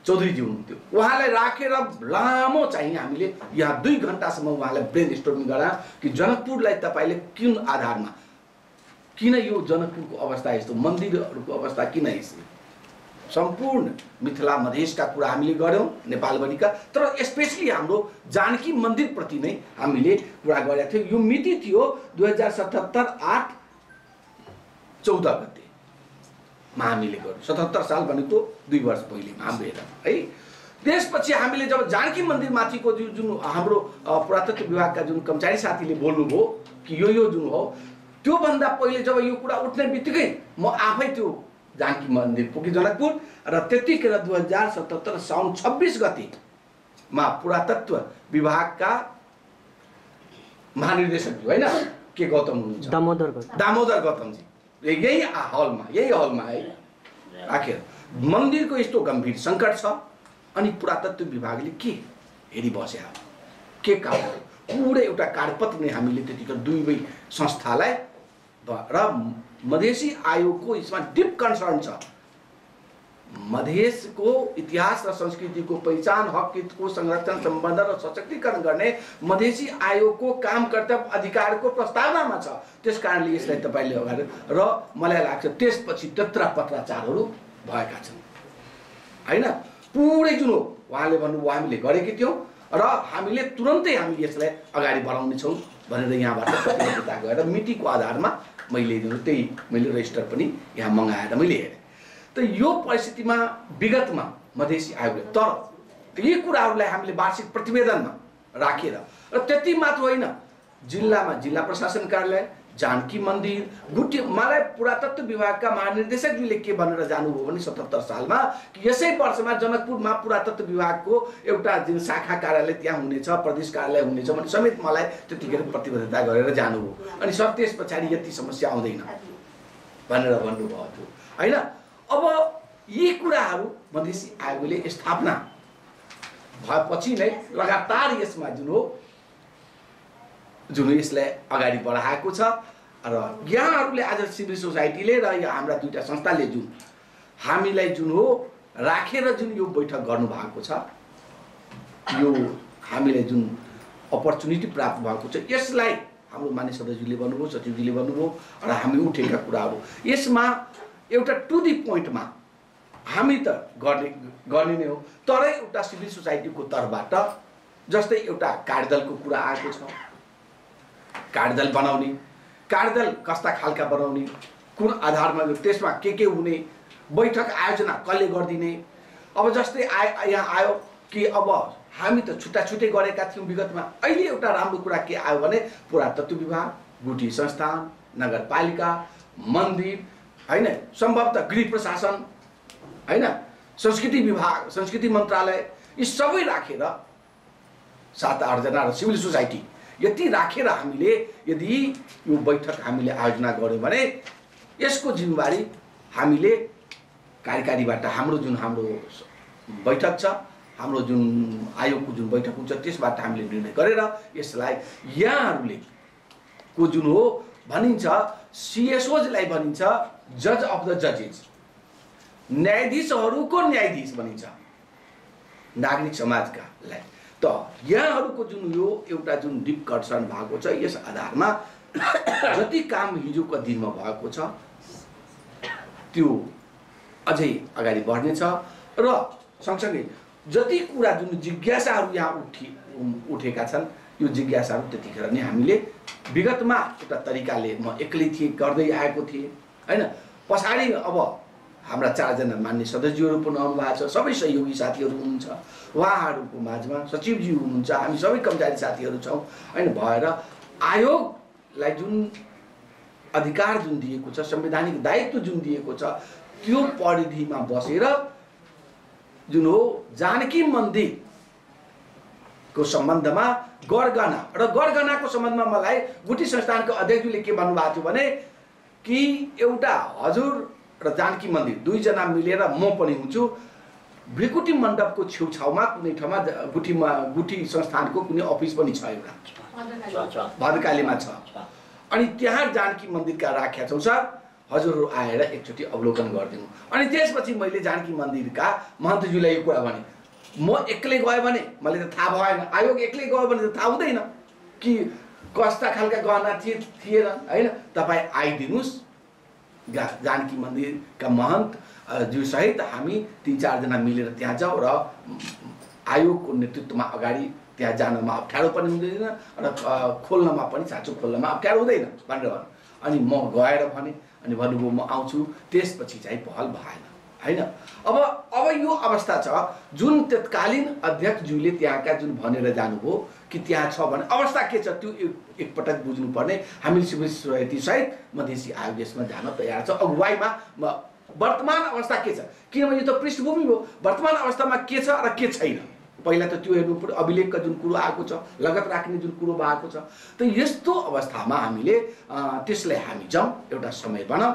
चौधरीजी हुनुहुन्थ्यो। उहाँलाई राखेर लामो चाहिँ हामीले यहाँ 2 घन्टासम्म उहाँलाई ब्रेन स्टोर्मिङ गरायौँ कि जनकपुरलाई तपाईँले कुन आधारमा, किन यो जनकपुरको अवस्था यस्तो, मन्दिरहरूको अवस्था किन यस्तो, सम्पूर्ण मिथिला मधेसका कुरा हामीले गऱ्यौँ नेपालभरिका, तर स्पेसली हाम्रो जानकी मन्दिरप्रति नै हामीले कुरा गरेका थियौँ। यो मिति थियो 2077 8 14 गतेमा हामीले गर्यौँ। 77 साल भनेको 2 वर्ष पहिलेमा हाम्रो हेर है। त्यसपछि हामीले जब जानकी मन्दिरमाथिको जुन हाम्रो पुरातत्व विभागका जुन कर्मचारी साथीले बोल्नुभयो कि यो जुन हो, त्योभन्दा पहिले जब यो कुरा उठ्ने बित्तिकै म आफै त्यो जानकी मन्दिर पुगे जनकपुर, र त्यतिखेर 2077 साउन 26 गतेमा पुरातत्व विभागका महानिर्देशक होइन के गौतम हुनुहुन्छ, दामोदर गौतमजी, यही हलमा है आखिर मन्दिरको यस्तो गम्भीर सङ्कट छ अनि पुरातत्व विभागले के हेरी बस्या, के कारण, पुरै एउटा कार्यपत्र नै हामीले त्यतिखेर दुवै संस्थालाई र मधेसी आयोगको यसमा डिप कन्सर्न छ। मधेसको इतिहास र संस्कृतिको पहिचान, हक हितको संरक्षण, सम्बन्धन र सशक्तिकरण गर्ने मधेसी आयोगको काम कर्तव्य अधिकारको प्रस्तावनामा छ। त्यसकारणले यसलाई तपाईँले अगाडि, र मलाई लाग्छ त्यसपछि त्यत्रा पत्राचारहरू भएका छन् होइन। पुरै जुन हो उहाँले भन्नुभयो हामीले गरेकी थियौँ र हामीले तुरन्तै हामी यसलाई अगाडि बढाउनेछौँ भनेर यहाँबाट प्रतिबद्धता गएर मितिको आधारमा मैले रजिस्टर पनि यहाँ मगाएर मैले हेरेँ। त यो परिस्थितिमा विगतमा मधेसी आयोगले तर यी कुराहरूलाई हामीले वार्षिक प्रतिवेदनमा राखेर र त्यति मात्र होइन, जिल्लामा जिल्ला प्रशासन कार्यालय, जानकी मन्दिर, गुठी, मलाई पुरातत्व विभागका महानिर्देशकले के भनेर जानुभयो भने 77 सालमा कि यसै वर्षमा जनकपुरमा पुरातत्व विभागको एउटा जुन शाखा कार्यालय त्यहाँ हुनेछ, प्रदेश कार्यालय हुनेछ भने समेत मलाई त्यतिखेर प्रतिबद्धता गरेर जानुभयो। अनि सर त्यस पछाडि यति समस्या आउँदैन भनेर भन्नुभएको थियो होइन। अब यी कुराहरू मधेसी आयोगले स्थापना भएपछि नै लगातार यसमा जुन यसलाई अगाडि बढाएको छ र यहाँहरूले आज सिभिल सोसाइटीले र हाम्रा दुईटा संस्थाले जुन हामीलाई जुन हो राखेर जुन यो बैठक गर्नु भएको छ, यो हामीलाई जुन अपर्च्युनिटी प्राप्त भएको छ, यसलाई हाम्रो मान्य सदस्यले भन्नुभयो, सचिवजीले भन्नुभयो र हामी उठेका कुराहरू यसमा एउटा टु दी पोइन्टमा हामी त गर्ने नै हो, तर एउटा सिभिल सोसाइटीको तर्फबाट जस्तै एउटा कार्यदलको कुरा आएको छ, कार्यदल बनाउने, कार्यदल कस्ता खालका बनाउने, कुन आधारमा, त्यसमा के हुने, बैठक आयोजना कसले गरिदिने। अब जस्तै यहाँ आयो कि अब हामी त छुट्टा छुट्टै गरेका थियौँ विगतमा। अहिले एउटा राम्रो कुरा के आयो भने पुरातत्व विभाग, गुठी संस्थान, नगरपालिका, मन्दिर हैन, सम्भवतः गृह प्रशासन हैन, संस्कृति विभाग, संस्कृति मन्त्रालय, यी सबै राखेर 7-8 जना र सिभिल सोसाइटी यति राखेर हामीले यदि यो बैठक हामीले आयोजना गर्यौँ भने यसको जिम्मेवारी हामीले कार्यकारीबाट हाम्रो बैठक छ, हाम्रो जुन आयोगको जुन बैठक हुन्छ त्यसबाट हामीले निर्णय गरेर यसलाई यहाँहरूले को जुन हो भनिन्छ CSOजलाई भनिन्छ जज अफ द जजेस, न्यायाधीशहरूको न्यायाधीश भनिन्छ नागरिक समाजकालाई। त यहाँहरूको जुन यो एउटा जुन डिप कन्सर्न भएको छ यस आधारमा जति काम हिजोको दिनमा भएको छ त्यो अझै अगाडि बढ्नेछ र सँगसँगै जति कुरा जुन जिज्ञासाहरू यहाँ उठेका छन् यो जिज्ञासाहरू त्यतिखेर नै हामीले विगतमा एउटा तरिकाले म एक्लै थिएँ गर्दै आएको थिएँ हैन। पछाडि अब हाम्रा 4 जना मान्य सदस्यहरू पनि आउनु भएको छ, सबै सहयोगी साथीहरू हुनुहुन्छ, उहाँहरूको माझमा सचिवजी हुनुहुन्छ, हामी सबै कर्मचारी साथीहरू छौँ हैन। भएर आयोगलाई जुन अधिकार जुन दिएको छ, संवैधानिक दायित्व जुन दिएको छ त्यो परिधिमा बसेर जुन हो जानकी मन्दिरको सम्बन्धमा गरगहना र गरगहनाको सम्बन्धमा मलाई गुठी संस्थानको अध्यक्षले के भन्नुभएको थियो भने कि एउटा हजुर र जानकी मन्दिर 2 जना मिलेर म पनि हुन्छु, भृकुटी मण्डपको छेउछाउमा कुनै ठाउँमा गुठी संस्थानको कुनै अफिस पनि छ, एउटा भद्रकालीमा छ, अनि त्यहाँ जानकी मन्दिरका राख्या छौँ सर, हजुरहरू आएर एकचोटि अवलोकन गरिदिनु। अनि त्यसपछि मैले जानकी मन्दिरका महन्तज्यूलाई यो कुरा भने म एक्लै गयो भने मैले त थाहा भएन, आयोग एक्लै गयो भने त थाहा हुँदैन कि कस्ता खालका गहना थिएन हैन। तपाईँ आइदिनुहोस्, जानकी मन्दिरका महन्त ज्यू सहित हामी 3-4 जना मिलेर त्यहाँ जाउँ र आयोगको नेतृत्वमा अगाडि त्यहाँ जानमा अप्ठ्यारो पनि हुँदैन र खोल्नमा पनि साँचो खोल्नमा अप्ठ्यारो हुँदैन भनेर भन्नु। अनि म गएर भने अनि भन्नुभयो म आउँछु, त्यसपछि चाहिँ पहल भएन हैन। अब यो अवस्था छ जुन तत्कालीन अध्यक्षज्यूले त्यहाँका जुन भनेर जानुभयो कि त्यहाँ छ भने अवस्था के छ त्यो एकपटक बुझ्नुपर्ने। हामीले सिभिल सोसाइटी सहित मधेसी आयोग यसमा जान तयार छ अगुवाईमा। वर्तमान अवस्था के छ, किनभने यो त पृष्ठभूमि हो, वर्तमान अवस्थामा के छ र के छैन पहिला त त्यो हेर्नु पर्यो। अभिलेखका जुन कुरो आएको छ, लगत राख्ने जुन कुरो भएको छ, त यस्तो अवस्थामा हामीले त्यसलाई हामी जाउँ, एउटा समय बनाऊ,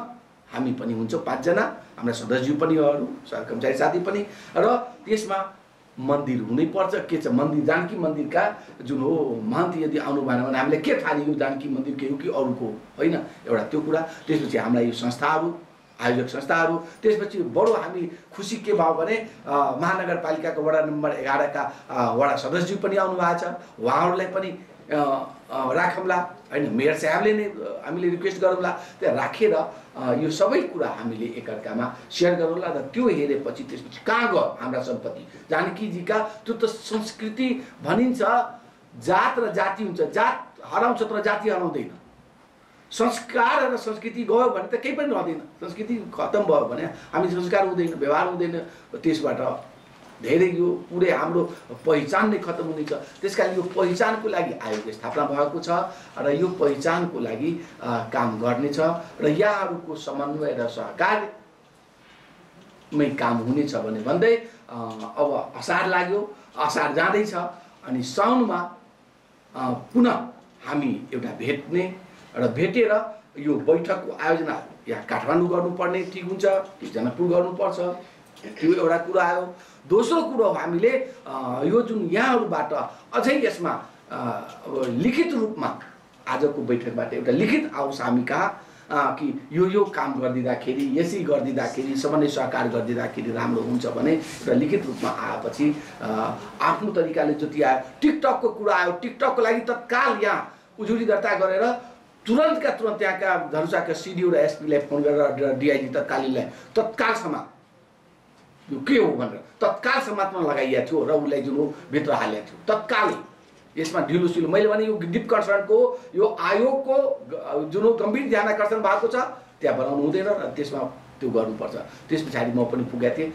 हामी पनि हुन्छौँ 5 जना, हाम्रा सदस्य पनि अरू कर्मचारी साथी पनि, र त्यसमा मन्दिर हुनैपर्छ। के छ मन्दिर, जानकी मन्दिरका जुन हो महन्त यदि आउनु भएन भने हामीले के थाहा यो जानकी मन्दिरकै हो कि अरूको होइन, एउटा त्यो कुरा। त्यसपछि हाम्रा यो संस्थाहरू, आयोजक संस्थाहरू, त्यसपछि बडो हामी खुसी के भयो भने महानगरपालिकाको वडा नम्बर 11 का वडा सदस्य पनि आउनु भएको छ, उहाँहरूलाई पनि राखौँला हैन। मेयर साहबले नै हामीले रिक्वेस्ट गरौँला त्यहाँ राखेर यो सबै कुरा हामीले एकअर्कामा सेयर गरौँला र त्यो हेरेपछि त्यसपछि कहाँ गयो हाम्रा सम्पत्ति जानकीजीका। त्यो त संस्कृति भनिन्छ, जात र जाति हुन्छ, जात हराउँछ तर जाति हराउँदैन। संस्कार र संस्कृति गयो भने त केही पनि रहँदैन, संस्कृति खत्तम भयो भने हामी संस्कार हुँदैन, व्यवहार हुँदैन, त्यसबाट धेरै यो पुरै हाम्रो पहिचान नै खत्तम हुनेछ। त्यसकारण यो पहिचानको लागि आयोग स्थापना भएको छ र यो पहिचानको लागि काम गर्नेछ र यहाँहरूको समन्वय र सहकार्यमै काम हुनेछ भने भन्दै अब असार लाग्यो, असार जाँदैछ अनि साउनमा पुनः हामी एउटा भेट्ने र भेटेर यो बैठकको आयोजना यहाँ काठमाडौँ गर्नुपर्ने ठिक हुन्छ कि जनकपुर गर्नुपर्छ, त्यो एउटा कुरा आयो। दोस्रो कुरो हामीले यो जुन यहाँहरूबाट अझै यसमा लिखित रूपमा आजको बैठकबाट एउटा लिखित आओस् हामी कहाँ कि यो काम गरिदिँदाखेरि यसै गरिदिँदाखेरि समन्वय सहकार गरिदिँदाखेरि राम्रो हुन्छ भने एउटा लिखित रूपमा आएपछि आफ्नो तरिकाले जति आयो। टिकटकको कुरा आयो, टिकटकको लागि तत्काल यहाँ उजुरी दर्ता गरेर तुरन्तका तुरन्त त्यहाँका धनुषाका सिडिओ र एसपीलाई फोन गरेर डिआइजी तत्कालीनलाई तत्काल समात यो के हो भनेर तत्काल समात्मा लगाइएको थियो र उसलाई जुन भित्र हालेको थियो तत्कालै। यसमा ढिलो सिलो मैले भने यो डिप कन्सर्नको यो आयोगको जुन गम्भीर ध्यान आकर्षण भएको छ त्यहाँ बनाउनु हुँदैन र त्यसमा त्यो गर्नुपर्छ। त्यस पछाडि म पनि पुगेको थिएँ।